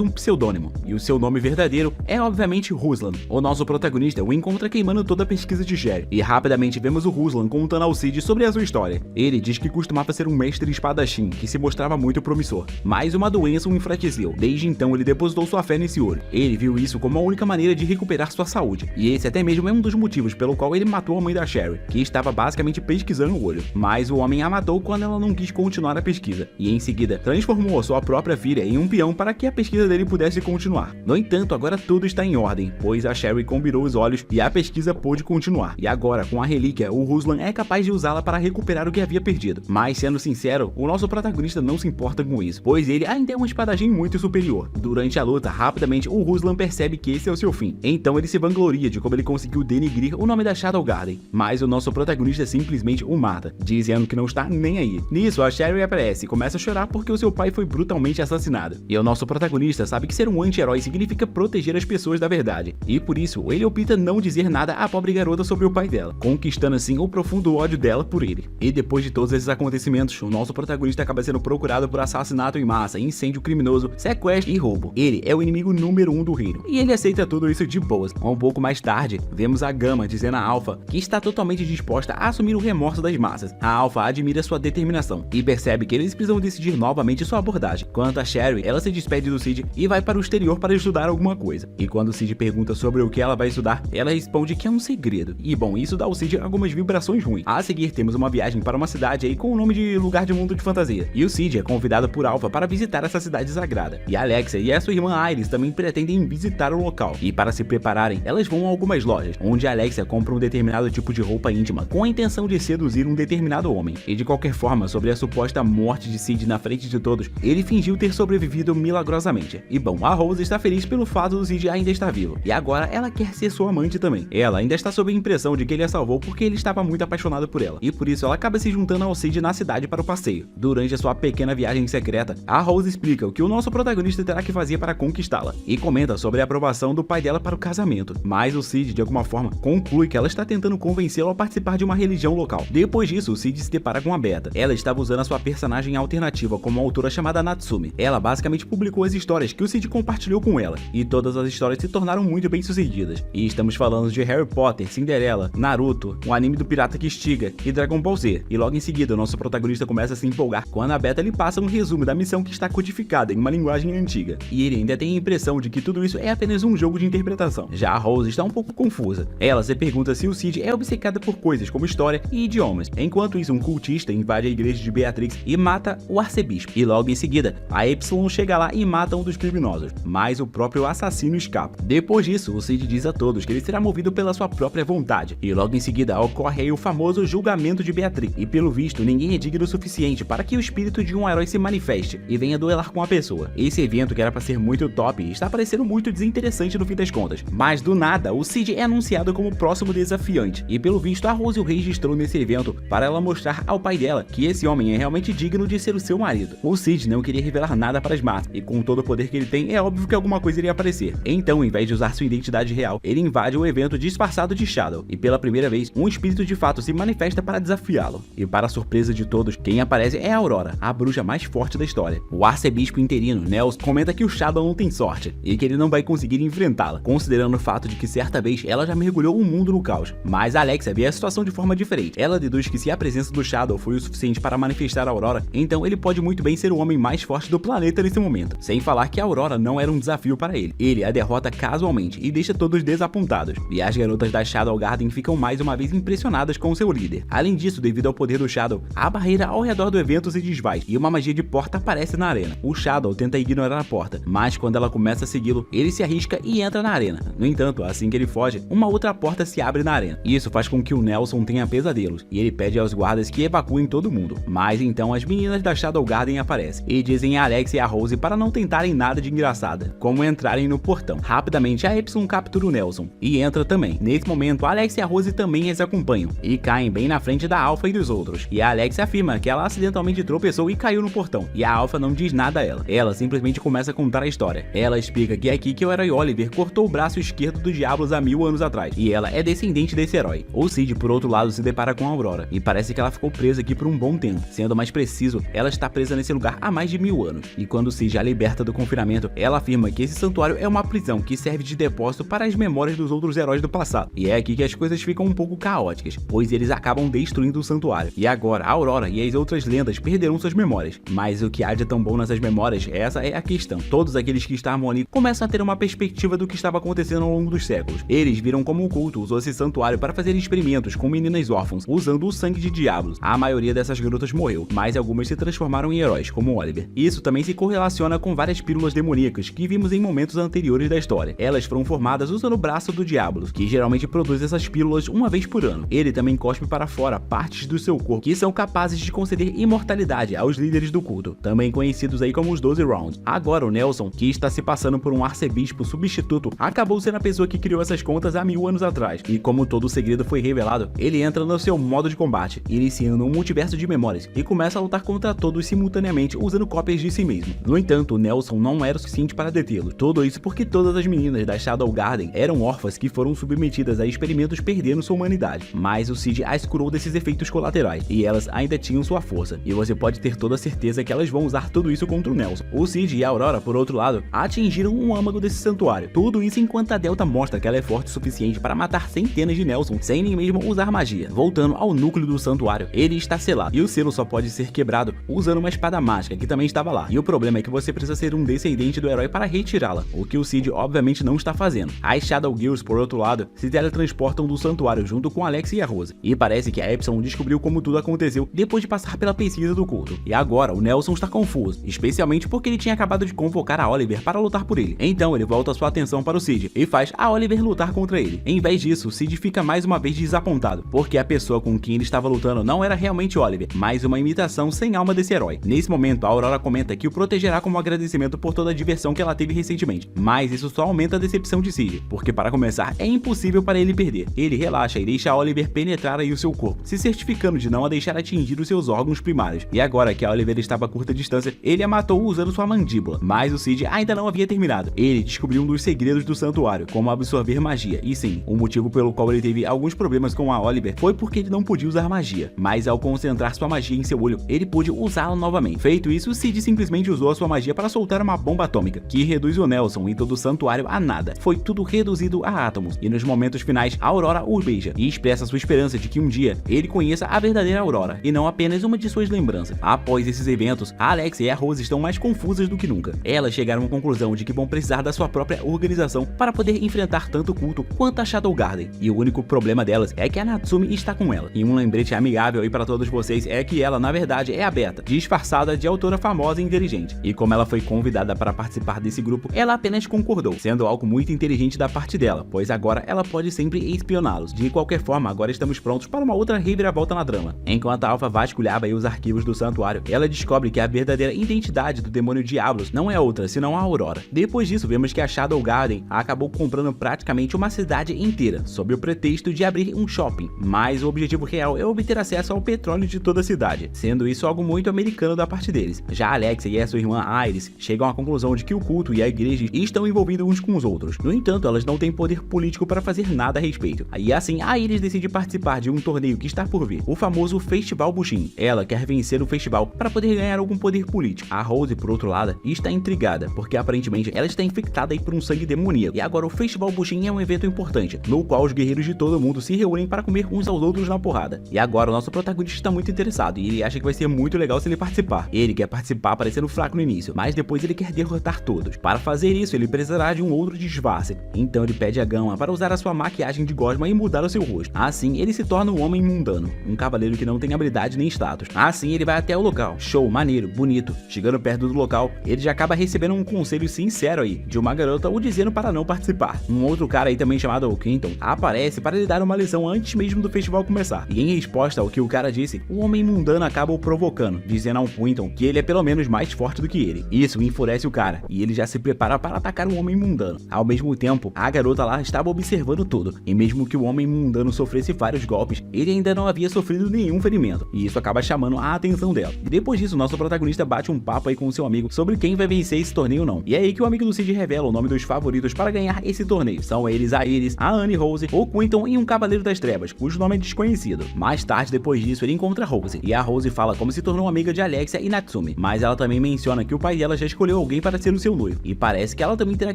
um pseudônimo, e o seu nome verdadeiro é obviamente Ruslan. O nosso protagonista o encontra queimando toda a pesquisa de Sherry, e rapidamente vemos o Ruslan contando ao Cid sobre a sua história. Ele diz que costumava ser um mestre espadachim que se mostrava muito promissor, mas uma doença o enfraqueceu. Desde então ele depositou sua fé nesse olho. Ele viu isso como a única maneira de recuperar sua saúde, e esse até mesmo é um dos motivos pelo qual ele matou a mãe da Sherry, que estava basicamente pesquisando o olho. Mas o homem a matou quando ela não quis continuar a pesquisa, e em seguida transformou a sua própria filha em um peão para que a pesquisa dele pudesse continuar. No entanto, agora tudo está em ordem, pois a Sherry combinou os olhos e a pesquisa pôde continuar. E agora, com a relíquia, o Ruslan é capaz de usá-la para recuperar o que havia perdido. Mas, sendo sincero, o nosso protagonista não se importa com isso, pois ele ainda é um espadachim muito superior. Durante a luta, rapidamente, o Ruslan percebe que esse é o seu fim. Então ele se vangloria de como ele conseguiu denigrir o nome da Shadow Garden, mas o nosso protagonista simplesmente o mata, dizendo que não está nem aí. Nisso, a Sherry aparece e começa a chorar porque o seu pai foi brutalmente assassinado. E o nosso protagonista sabe que ser um anti-herói significa proteger as pessoas da verdade, e por isso ele opta não dizer nada à pobre garota sobre o pai dela, conquistando assim o profundo ódio dela por ele. E depois de todos esses acontecimentos, o nosso protagonista acaba sendo procurado por assassinato em massa, incêndio criminoso, sequestro e roubo. Ele é o inimigo número 1 do reino, e ele aceita tudo isso de boas. Um pouco mais tarde, vemos a Gama dizendo a Alpha que está totalmente disposta a assumir o remorso das massas. A Alpha admira sua determinação e percebe que eles precisam decidir novamente sua abordagem. Quanto a Sherry, ela se despede do Cid e vai para o exterior para estudar alguma coisa. E quando o Cid pergunta sobre o que ela vai estudar, ela responde que é um segredo. E bom, isso dá ao Cid algumas vibrações ruins. A seguir temos uma viagem para uma cidade aí com o nome de lugar de mundo de fantasia. E o Cid é convidado por Alpha para visitar essa cidade sagrada. E a Alexia e a sua irmã Iris também pretendem visitar o local. E para se prepararem, elas vão a algumas lojas, onde a Alexia compra um determinado tipo de roupa íntima com a intenção de seduzir um determinado homem. E de qualquer forma, sobre a suposta morte de Cid na frente de todos, ele fingiu ter sobrevivido milagrosamente. E bom, a Rose está feliz pelo fato do Cid ainda estar vivo, e agora ela quer ser sua amante também. Ela ainda está sob a impressão de que ele a salvou porque ele estava muito apaixonado por ela, e por isso ela acaba se juntando ao Cid na cidade para o passeio. Durante a sua pequena viagem secreta, a Rose explica o que o nosso protagonista terá que fazer para conquistá-la, e comenta sobre a aprovação do pai dela para o casamento, mas o Cid, de alguma forma, conclui que ela está tentando convencê-lo a participar de uma religião local. Depois disso, o Cid se depara com a Beta. Ela estava usando a sua personagem alternativa como uma autora chamada Natsumi. Ela basicamente publicou as histórias que o Cid compartilhou com ela, e todas as histórias se tornaram muito bem sucedidas. E estamos falando de Harry Potter, Cinderela, Naruto, o anime do pirata que estiga e Dragon Ball Z. E logo em seguida, o nosso protagonista começa a se empolgar quando a Beta lhe passa um resumo da missão que está codificada em uma linguagem antiga, e ele ainda tem a impressão de que tudo isso é apenas um jogo de interpretação. Já a Rose está um pouco confusa. Ela se pergunta se o Cid é obcecada por coisas como história e idiomas. Enquanto isso, um cultista invade a igreja de Beatrix e mata o arcebispo. E logo em seguida, a Epsilon chega lá e mata um dos criminosos, mas o próprio assassino escapa. Depois disso, o Cid diz a todos que ele será movido pela sua própria vontade. E logo em seguida, ocorre aí o famoso julgamento de Beatrix. E pelo visto, ninguém é digno o suficiente para que o espírito de um herói se manifeste e venha duelar com a pessoa. Esse evento, que era para ser muito top, está parecendo muito desinteressante no fim das contas. Mas do nada, o Cid é anunciado como o próximo desafiante. E pelo visto, a Rose o registrou nesse evento para ela mostrar ao pai dela que esse homem é realmente digno de ser o seu marido. O Cid não queria revelar nada para as massas, e com todo o poder que ele tem, é óbvio que alguma coisa iria aparecer. Então, em vez de usar sua identidade real, ele invade o evento disfarçado de Shadow, e pela primeira vez, um espírito de fato se manifesta para desafiá-lo. E para a surpresa de todos, quem aparece é a Aurora, a bruxa mais forte da história. O arcebispo interino, Nels, comenta que o Shadow não tem sorte, e que ele não vai conseguir enfrentá-la, considerando o fato de que certa vez ela já mergulhou o mundo no caos. Mas a Alexia vê a situação de forma diferente. Ela deduz que se a presença do Shadow foi o suficiente para manifestar a Aurora, então ele pode muito bem ser o homem mais forte do planeta nesse momento. Sem falar que a Aurora não era um desafio para ele. Ele a derrota casualmente e deixa todos desapontados. E as garotas da Shadow Garden ficam mais uma vez impressionadas com seu líder. Além disso, devido ao poder do Shadow, a barreira ao redor do evento se desfaz e uma magia de porta aparece na arena. O Shadow tenta ignorar a porta, mas quando ela começa a segui-lo, ele se arrisca e entra na arena. No entanto, assim que ele foge, uma outra porta se abre na arena. Isso faz com que o Nelson tenha pesadelos, e ele pede aos guardas que evacuem todo mundo. Mas então as meninas da Shadow Garden aparecem e dizem a Alex e a Rose para não tentarem nada de engraçada, como entrarem no portão. Rapidamente a Epsilon captura o Nelson e entra também. Nesse momento, a Alex e a Rose também as acompanham e caem bem na frente da Alpha e dos outros. E a Alex afirma que ela acidentalmente tropeçou e caiu no portão, e a Alpha não diz nada a ela. Ela simplesmente começa a contar a história. Ela explica que é aqui que o herói Oliver cortou o braço esquerdo do Diablos há 1000 anos atrás, e ela é descendente desse herói. O Cid, por outro lado, se depara com a Aurora, e parece que ela ficou presa aqui por um bom tempo. Sendo mais preciso, ela está presa nesse lugar há mais de 1000 anos. E quando Cid a liberta do confinamento, ela afirma que esse santuário é uma prisão que serve de depósito para as memórias dos outros heróis do passado. E é aqui que as coisas ficam um pouco caóticas, pois eles acabam destruindo o santuário. E agora, a Aurora e as outras lendas perderam suas memórias. Mas o que há de tão bom nessas memórias, essa é a questão. Todos aqueles que estavam ali começam a ter uma perspectiva do que estava acontecendo ao longo dos séculos. Eles viram como o culto usou esse santuário para fazer experimentos com meninas órfãs, usando o sangue de diabos. A maioria dessas garotas morreu, mas algumas se transformaram em heróis, como Oliver. Isso também se correlaciona com várias pílulas demoníacas que vimos em momentos anteriores da história. Elas foram formadas usando o braço do diabo, que geralmente produz essas pílulas uma vez por ano. Ele também cospe para fora partes do seu corpo que são capazes de conceder imortalidade aos líderes do culto, também conhecidos aí como os 12 Rounds. Agora o Nelson, que está se passando por um arcebispo substituto, acabou sendo a pessoa que criou essas contas há 1000 anos atrás. E como todo o segredo foi revelado, ele entra no seu modo de combate, iniciando um multiverso de memórias e começa a lutar contra todos simultaneamente usando cópias de si mesmo. No entanto, o Nelson não era o suficiente para detê-lo. Tudo isso porque todas as meninas da Shadow Garden eram órfãs que foram submetidas a experimentos perdendo sua humanidade. Mas o Cid as curou desses efeitos colaterais e elas ainda tinham sua força. E você pode ter toda a certeza que elas vão usar tudo isso contra o Nelson. O Cid e a Aurora, por outro lado, atingiram um âmago desse santuário. Tudo isso enquanto a Delta mostra que ela é forte o suficiente para matar centenas de Nelson sem nem mesmo usar magia. Voltando ao núcleo do santuário, ele está selado e o selo só pode ser quebrado usando uma espada mágica que também estava lá. E o problema é que você precisa ser um descendente do herói para retirá-la, o que o Cid obviamente não está fazendo. As Shadow Girls, por outro lado, se teletransportam do santuário junto com Alex e a Rose. E parece que a Epsilon descobriu como tudo aconteceu depois de passar pela pesquisa do culto. E agora o Nelson está confuso, especialmente porque ele tinha acabado de convocar a Oliver para lutar por ele. Então ele volta sua atenção para o Cid e faz a Oliver lutar contra ele. Em vez disso, o Cid fica mais uma vez desapontado, porque a pessoa com quem ele estava lutando não era realmente Oliver, mas uma imitação sem alma desse herói. Nesse momento, a Aurora comenta que o protegerá como agradecimento por toda a diversão que ela teve recentemente, mas isso só aumenta a decepção de Cid, porque para começar, é impossível para ele perder. Ele relaxa e deixa a Oliver penetrar aí o seu corpo, se certificando de não a deixar atingir os seus órgãos primários. E agora que a Oliver estava a curta distância, ele a matou usando sua mandíbula, mas o Cid ainda não havia terminado. Ele descobriu um dos segredos do santuário, como absorver magia, e sim, o motivo pelo qual ele teve alguns problemas com a Oliver foi porque ele não podia usar magia, mas ao concentrar sua magia em seu olho, ele pôde usá-la novamente. Feito isso, Cid simplesmente usou a sua magia para soltar uma bomba atômica, que reduz o Nelson em todo o santuário a nada. Foi tudo reduzido a átomos, e nos momentos finais, a Aurora o beija, e expressa sua esperança de que um dia, ele conheça a verdadeira Aurora, e não apenas uma de suas lembranças. Após esses eventos, a Alex e a Rose estão mais confusas do que nunca. Elas chegaram à conclusão de que vão precisar da sua própria organização para poder enfrentar tanto o culto quanto a Shadow Garden, e o único problema delas é que a Natsumi está com ela. E um lembrete amigável aí para todos vocês é que ela, na verdade, é a Beta, disfarçada de autora famosa e inteligente. E como ela foi convidada para participar desse grupo, ela apenas concordou, sendo algo muito inteligente da parte dela, pois agora ela pode sempre espioná-los. De qualquer forma, agora estamos prontos para uma outra reviravolta na trama. Enquanto a Alpha vasculhava aí os arquivos do santuário, ela descobre que a verdadeira identidade do demônio Diablos não é outra, senão a Aurora. Depois disso, vemos que a Shadow Garden acabou comprando praticamente uma cidade inteira, sob o pretexto de abrir um shopping, mas o objetivo real é obter acesso ao petróleo de toda a cidade, sendo isso algo muito americano da parte deles. Já Alexia e a sua irmã Iris chegam à conclusão de que o culto e a igreja estão envolvidos uns com os outros. No entanto, elas não têm poder político para fazer nada a respeito. E assim, a Iris decide participar de um torneio que está por vir, o famoso Festival Bushin. Ela quer vencer o festival para poder ganhar algum poder político. A Rose, por outro lado, está intrigada, porque aparentemente ela está infectada aí por um sangue demoníaco. E agora o Festival Bushin é um evento importante, no qual os guerreiros de todo mundo se reúnem para comer uns aos outros na porrada. E agora o nosso protagonista está muito interessado, e ele acha que vai ser muito legal se ele participar. Ele quer participar parecendo fraco no início, mas depois ele quer derrotar todos. Para fazer isso, ele precisará de um outro disfarce. Então ele pede a Gama para usar a sua maquiagem de gosma e mudar o seu rosto. Assim, ele se torna um homem mundano, um cavaleiro que não tem habilidade nem status. Assim, ele vai até o local. Show, maneiro, bonito. Chegando perto do local, ele já acaba recebendo um conselho sincero aí, de uma garota o dizendo para não participar. Um outro cara aí também chamado Quinton aparece para lhe dar uma lição antes mesmo do festival começar. E em resposta ao que o cara disse, o homem mundano acaba o provocando, dizendo ao Quinton que ele é pelo menos mais forte do que ele. Isso enfurece o cara, e ele já se prepara para atacar o homem mundano. Ao mesmo tempo, a garota lá estava observando tudo, e mesmo que o homem mundano sofresse vários golpes, ele ainda não havia sofrido nenhum ferimento, e isso acaba chamando a atenção dela. E depois disso, nosso protagonista bate um papo aí com o seu amigo sobre quem vai vencer esse torneio ou não. E é aí que o amigo do Cid revela o nome dos favoritos para ganhar esse torneio. São eles a Iris, a Anne Rose, o Quinton e um Cavaleiro das Trevas, cujo nome é desconhecido. Mais tarde, depois disso, ele encontra Rose, e a Rose fala como se tornou amiga de Alexia e Natsumi, mas ela também menciona que o pai dela já escolheu alguém para ser o seu noivo, e parece que ela também terá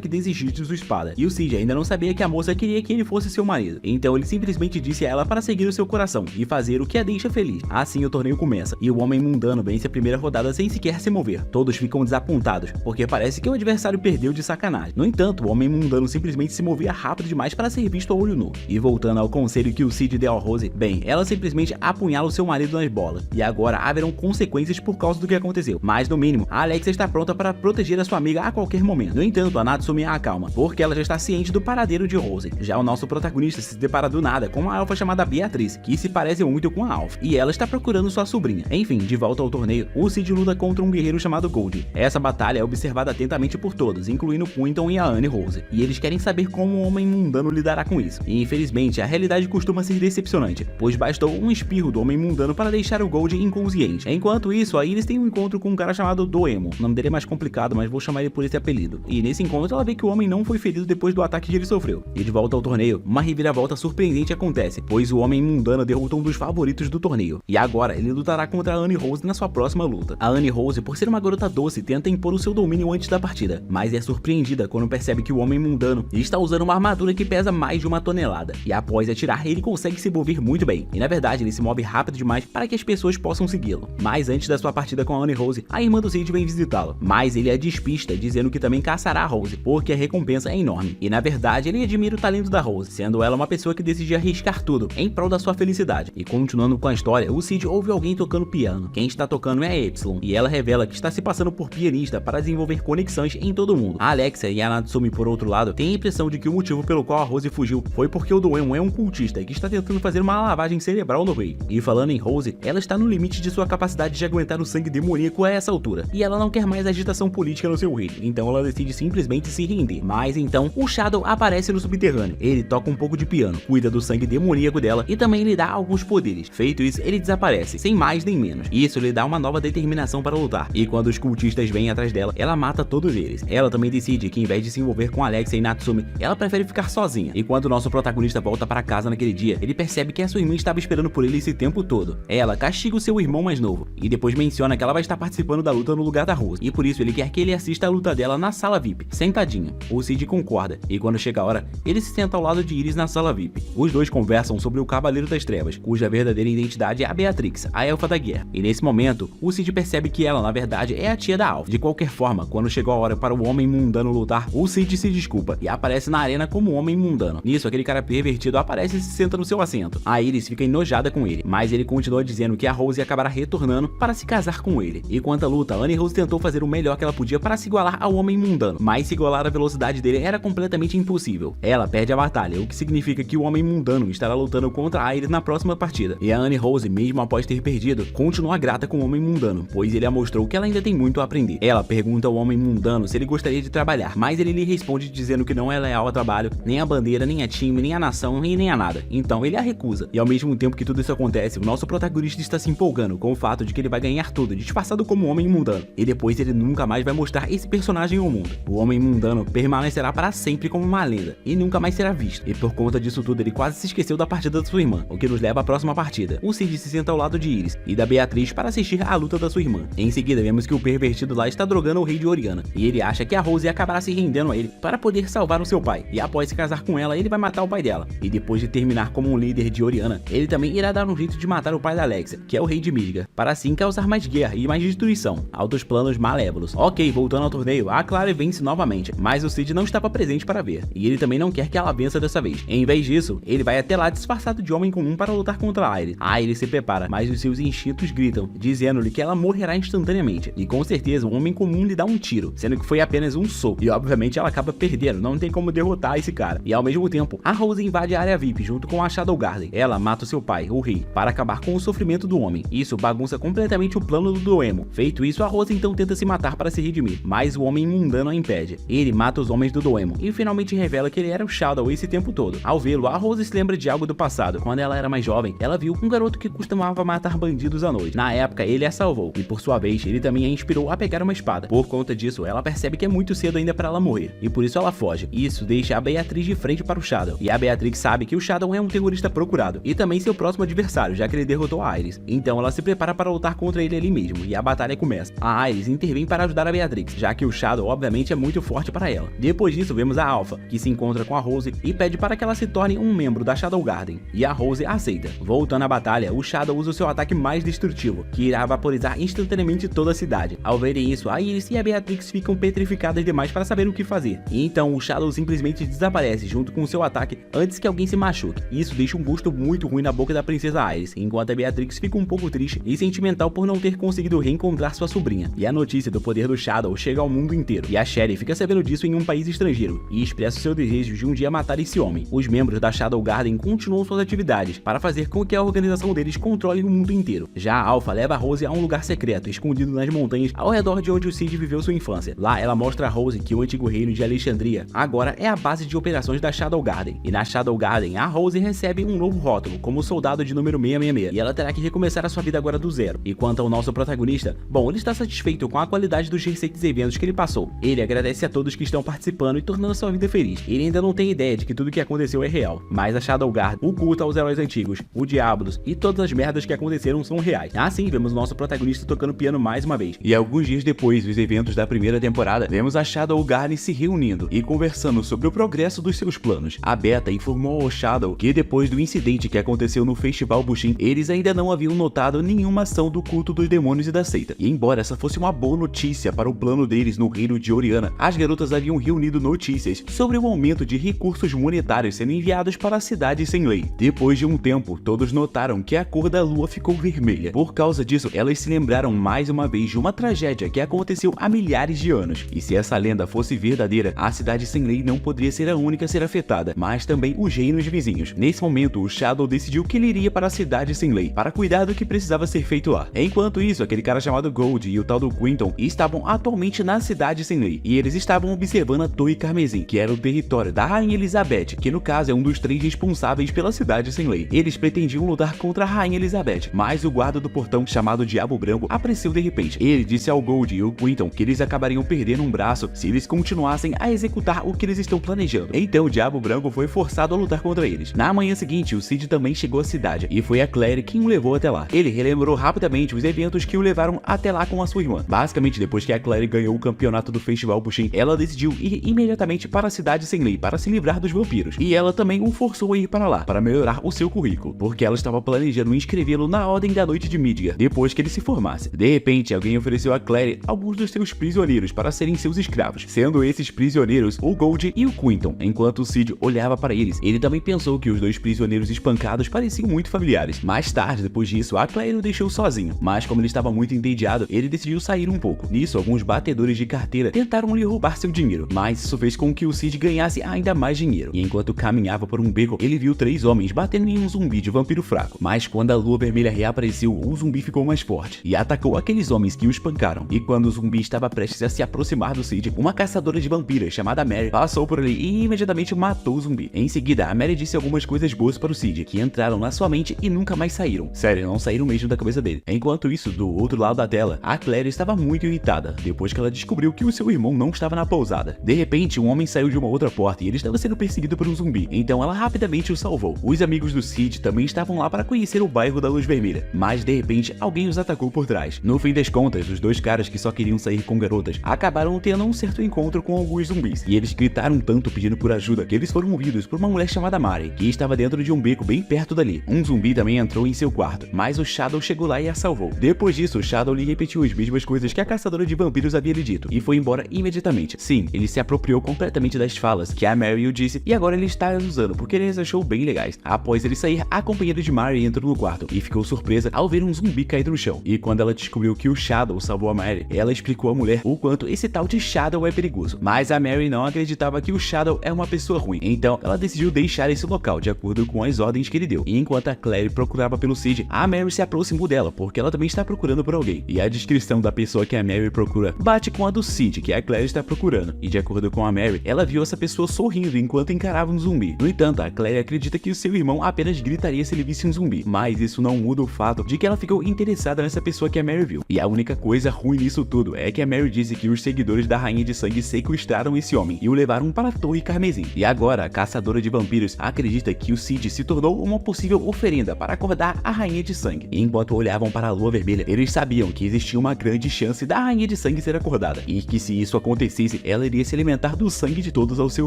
que desistir de sua espada. E o Cid ainda não sabia que a moça queria que ele fosse seu marido, então ele simplesmente disse a ela para seguir o seu coração e fazer o que a deixa feliz. Assim o torneio começa, e o homem mundano vence a primeira rodada sem sequer se mover. Todos ficam desapontados, porque parece que o adversário perdeu de sacanagem. No entanto, o homem mundano simplesmente se movia rápido demais para ser visto a olho nu. E voltando ao conselho que o Cid deu a Rose, bem, ela simplesmente apunhala o seu marido nas bolas, e agora haverão consequências por causa do que aconteceu. Mas no mínimo, a Alexia está pronta para proteger a sua amiga a qualquer momento. No entanto, a Natsumi a acalma, porque ela já está ciente do paradeiro de Rose. Já o nosso protagonista se depara do nada com uma elfa chamada Beatriz, que se parece muito com a Alf, e ela está procurando sua sobrinha. Enfim, de volta ao torneio, o Cid luta contra um guerreiro chamado Gold. Essa batalha é observada atentamente por todos, incluindo Quinton e a Anne Rose, e eles querem saber como o homem mundano lidará com isso. E infelizmente, a realidade costuma ser decepcionante, pois bastou um espirro do homem mundano para deixar o Gold inconsciente. Enquanto isso, a Iris tem um encontro com um cara chamado Doemo. O nome dele é mais complicado, mas vou chamar ele por esse apelido. E nesse encontro ela vê que o homem não foi ferido depois do ataque que ele sofreu. E de volta ao torneio, uma reviravolta surpreendente acontece, pois o homem mundano derrotou um dos favoritos do torneio. E agora ele lutará contra a Anne Rose na sua próxima luta. A Anne Rose, por ser uma garota doce, tenta impor o seu domínio antes da partida, mas é surpreendida quando percebe que o homem mundano está usando uma armadura que pesa mais de 1 tonelada. E após atirar, ele consegue se mover muito bem. E na verdade, ele se move rápido demais para que as pessoas possam segui-lo. Mas antes da sua partida com a Anne Rose, a irmã do Cid vem visitá-lo. Mas ele a despista, dizendo que também caçará a Rose, porque a recompensa é enorme. E na verdade, ele admira o talento da Rose, sendo ela uma pessoa que decidiu arriscar tudo em prol da sua felicidade. E continuando com a história, o Cid ouve alguém tocando piano. Quem está tocando é a Epsilon, e ela revela que está se passando por pianista para desenvolver conexões em todo mundo. A Alexia e a Natsumi, por outro lado, têm a impressão de que o motivo pelo qual a Rose fugiu foi porque o Doemo é um cultista que está tentando fazer uma lavagem cerebral no rei. E falando em Rose, ela está no limite de sua capacidade de aguentar o sangue demoníaco a essa altura, e ela não quer mais agitação política no seu reino, então ela decide simplesmente se render. Mas então, o Shadow aparece no subterrâneo. Ele toca um pouco de piano, cuida do sangue demoníaco dela e também lhe dá alguns poderes. Feito isso, ele desaparece, sem mais nem menos. Isso lhe dá uma nova determinação para lutar, e quando os cultistas vêm atrás dela, ela mata todos eles. Ela também decide que, em vez de se envolver com Alexia e Natsumi, ela prefere ficar sozinha. E quando o nosso protagonista volta para casa naquele dia, ele percebe que a sua irmã estava esperando por ele esse tempo todo. Ela castiga o seu irmão mais novo, e depois menciona que ela vai estar participando da luta no lugar da Rose, e por isso ele quer que ele assista a luta dela na sala VIP, sentadinho. O Cid concorda, e quando chega a hora, ele se senta ao lado de Iris na sala VIP. Os dois conversam sobre o Cavaleiro das Trevas, cuja verdadeira identidade é a Beatrix, a Elfa da Guerra. E nesse momento, o Cid percebe que ela, na verdade, é a tia da Alf. De qualquer forma, quando chegou a hora para o homem mundano lutar, o Cid se desculpa e aparece na arena como homem mundano. Nisso, aquele cara pervertido aparece e se senta no seu assento. A Iris fica enojada com ele, mas ele continua dizendo que a Rose acabará retornando para se casar com ele. E quanto à luta, Anne Rose tentou fazer o melhor que ela podia para se igualar ao homem mundano, mas se igualar à velocidade dele era completamente impossível. Ela perde a batalha, o que significa que o homem mundano estará lutando contra a Iris na próxima partida. E a Anne Rose, mesmo após ter perdido, continua grata com o homem mundano, pois ele a mostrou que ela ainda tem muito a aprender. Ela pergunta ao homem mundano se ele gostaria de trabalhar, mas ele lhe responde dizendo que não é leal ao trabalho, nem à bandeira, nem a time, nem à nação e nem a nada. Então ele a recusa. E ao mesmo tempo que tudo isso acontece, o nosso protagonista está se empolgando com o fato de que ele vai ganhar tudo, disfarçado como homem mundano. E depois ele nunca mais vai mostrar esse personagem ao mundo. O homem mundano permanecerá para sempre como uma lenda e nunca mais será visto. E por conta disso tudo, ele quase se esqueceu da partida da sua irmã, o que nos leva à próxima partida. O Cid se senta ao lado de Iris e da Beatriz para assistir à luta da sua irmã. Em seguida, vemos que o pervertido lá está drogando o rei de Oriana, e ele acha que a Rose acabará se rendendo a ele para poder salvar o seu pai. E após se casar com ela, ele vai matar o pai dela. E depois de terminar como um líder de Oriana, ele também irá dar um jeito de matar o pai da Alexia, que é o rei de Midgar, para assim causar mais guerra e mais destruição, altos planos malévolos. Ok, voltando ao torneio, a Clara vence novamente, mas o Cid não estava presente para ver, e ele também não quer que ela vença dessa vez. Em vez disso, ele vai até lá disfarçado de homem comum para lutar contra a Iris. A Iris se prepara, mas os seus instintos gritam, dizendo-lhe que ela morrerá instantaneamente, e com certeza o homem comum lhe dá um tiro, sendo que foi apenas um soco, e obviamente ela acaba perdendo, não tem como derrotar esse cara. E ao mesmo tempo, a Rose invade a área VIP junto com a Shadow Garden. Ela mata o seu pai, o rei, para acabar com o sofrimento do homem. Isso bagunça completamente o plano do Doemo. Feito isso, a Rose então tenta se matar para se redimir, mas o homem mundano a impede. Ele mata os homens do Doemo e finalmente revela que ele era o Shadow esse tempo todo. Ao vê-lo, a Rose se lembra de algo do passado. Quando ela era mais jovem, ela viu um garoto que costumava matar bandidos à noite. Na época, ele a salvou, e por sua vez, ele também a inspirou a pegar uma espada. Por conta disso, ela percebe que é muito cedo ainda para ela morrer, e por isso ela foge. Isso deixa a Beatriz de frente para o Shadow, e a Beatrix sabe que o Shadow é um terrorista procurado, e também seu próximo adversário, já que ele derrotou a Iris. Então ela se prepara para lutar contra ele ali mesmo, e a batalha começa. A Iris intervém para ajudar a Beatrix, já que o Shadow obviamente é muito forte para ela. Depois disso vemos a Alpha, que se encontra com a Rose e pede para que ela se torne um membro da Shadow Garden, e a Rose aceita. Voltando à batalha, o Shadow usa o seu ataque mais destrutivo, que irá vaporizar instantaneamente toda a cidade. Ao verem isso, a Iris e a Beatrix ficam petrificadas demais para saber o que fazer. E então o Shadow simplesmente desaparece junto com o seu ataque antes que alguém se machuque. Isso deixa um gosto muito ruim na boca da princesa Iris, enquanto a Beatrix fica um pouco triste e sentimental por não ter conseguido reencontrar sua sobrinha. E a notícia do poder do Shadow chega ao mundo inteiro, e a Sherry fica sabendo disso em um país estrangeiro e expressa o seu desejo de um dia matar esse homem. Os membros da Shadow Garden continuam suas atividades para fazer com que a organização deles controle o mundo inteiro. Já a Alpha leva a Rose a um lugar secreto, escondido nas montanhas ao redor de onde o Cid viveu sua infância. Lá ela mostra a Rose que o antigo reino de Alexandria agora é a base de operações da Shadow Garden. E na Shadow Garden, a Rose recebe um novo rótulo como soldado de número 666, e ela terá que recomeçar a sua vida agora do zero. E quanto ao nosso protagonista, bom, ele está satisfeito com a qualidade dos recentes eventos que ele passou. Ele agradece a todos que estão participando e tornando sua vida feliz. Ele ainda não tem ideia de que tudo que aconteceu é real, mas a Shadow Guard, o culto aos heróis antigos, o Diabolos e todas as merdas que aconteceram são reais. Assim, vemos nosso protagonista tocando piano mais uma vez. E alguns dias depois dos eventos da primeira temporada, vemos a Shadow Guard se reunindo e conversando sobre o progresso dos seus planos. A Beta informou ao Shadow que depois do incidente que aconteceu no Festival Bushin, eles ainda não haviam notado nenhuma ação do culto dos demônios e da seita. E embora essa fosse uma boa notícia para o plano deles no reino de Oriana, as garotas haviam reunido notícias sobre o aumento de recursos monetários sendo enviados para a cidade sem lei. Depois de um tempo, todos notaram que a cor da lua ficou vermelha. Por causa disso, elas se lembraram mais uma vez de uma tragédia que aconteceu há milhares de anos. E se essa lenda fosse verdadeira, a cidade sem lei não poderia ser a única a ser afetada, mas também os reinos vizinhos. Nesse momento, o Shadow decidiu que ele iria para a cidade sem lei, para cuidar do que precisava ser feito lá. Enquanto isso, aquele cara chamado Gold e o tal do Quinton estavam atualmente na cidade sem lei, e eles estavam observando a Torre Carmesim, que era o território da Rainha Elizabeth, que no caso é um dos 3 responsáveis pela cidade sem lei. Eles pretendiam lutar contra a Rainha Elizabeth, mas o guarda do portão, chamado Diabo Branco, apareceu de repente. Ele disse ao Gold e ao Quinton que eles acabariam perdendo um braço se eles continuassem a executar o que eles estão planejando. Então o Diabo Branco foi forçado a lutar contra eles. Na manhã seguinte, o Cid também chegou à cidade, e foi a Claire quem o levou até lá. Ele relembrou rapidamente os eventos que o levaram até lá com a sua irmã. Basicamente, depois que a Claire ganhou o campeonato do Festival Bushin, ela decidiu ir imediatamente para a cidade sem lei para se livrar dos vampiros. E ela também o forçou a ir para lá, para melhorar o seu currículo, porque ela estava planejando inscrevê-lo na Ordem da Noite de Midgar, depois que ele se formasse. De repente, alguém ofereceu a Claire alguns dos seus prisioneiros para serem seus escravos, sendo esses prisioneiros o Gold e o Quinton. Enquanto o Cid olhava para eles, ele também pensou que os 2 prisioneiros espancados pareciam muito familiares. Mais tarde, depois disso, a Claire o deixou sozinho, mas como ele estava muito entediado, ele decidiu sair um pouco. Nisso, alguns batedores de carteira tentaram lhe roubar seu dinheiro, mas isso fez com que o Cid ganhasse ainda mais dinheiro. E enquanto caminhava por um beco, ele viu 3 homens batendo em um zumbi de vampiro fraco. Mas quando a lua vermelha reapareceu, o zumbi ficou mais forte e atacou aqueles homens que o espancaram. E quando o zumbi estava prestes a se aproximar do Cid, uma caçadora de vampiras chamada Mary passou por ali e imediatamente matou o zumbi. Em seguida, a Mary disse algumas coisas boas para o Cid, que entraram na sua mente e nunca mais saíram. Sério, não saíram mesmo da cabeça dele. Enquanto isso, do outro lado da tela, a Claire estava muito irritada, depois que ela descobriu que o seu irmão não estava na pousada. De repente, um homem saiu de uma outra porta e ele estava sendo perseguido por um zumbi, então ela rapidamente o salvou. Os amigos do Cid também estavam lá para conhecer o bairro da Luz Vermelha, mas de repente, alguém os atacou por trás. No fim das contas, os 2 caras que só queriam sair com garotas acabaram tendo um certo encontro com alguns zumbis, e eles gritaram tanto pedindo por ajuda que eles foram ouvidos por uma mulher chamada Mari, que estava dentro de um beco bem perto dali. Um zumbi também entrou em seu quarto, mas o Shadow chegou lá e a salvou. Depois disso, o Shadow lhe repetiu as mesmas coisas que a caçadora de vampiros havia lhe dito, e foi embora imediatamente. Sim, ele se apropriou completamente das falas que a Mary o disse, e agora ele está as usando, porque ele as achou bem legais. Após ele sair, a companheira de Mary entrou no quarto, e ficou surpresa ao ver um zumbi caído no chão. E quando ela descobriu que o Shadow salvou a Mary, ela explicou à mulher o quanto esse tal de Shadow é perigoso. Mas a Mary não acreditava que o Shadow é uma pessoa ruim, então ela decidiu deixar esse local de acordo com as ordens que ele deu. E enquanto a Claire procurava pelo Cid, a Mary se aproximou dela, porque ela também está procurando por alguém. E a descrição da pessoa que a Mary procura bate com a do Cid, que a Claire está procurando. E de acordo com a Mary, ela viu essa pessoa sorrindo enquanto encarava um zumbi. No entanto, a Claire acredita que o seu irmão apenas gritaria se ele visse um zumbi, mas isso não muda o fato de que ela ficou interessada nessa pessoa que a Mary viu. E a única coisa ruim nisso tudo é que a Mary disse que os seguidores da Rainha de Sangue sequestraram esse homem e o levaram para a Torre Carmesim. E agora, a caçadora de vampiros acredita que o Cid se tornou uma possível oferenda para acordar a Rainha de sangue. E enquanto olhavam para a lua vermelha, eles sabiam que existia uma grande chance da rainha de sangue ser acordada, e que se isso acontecesse, ela iria se alimentar do sangue de todos ao seu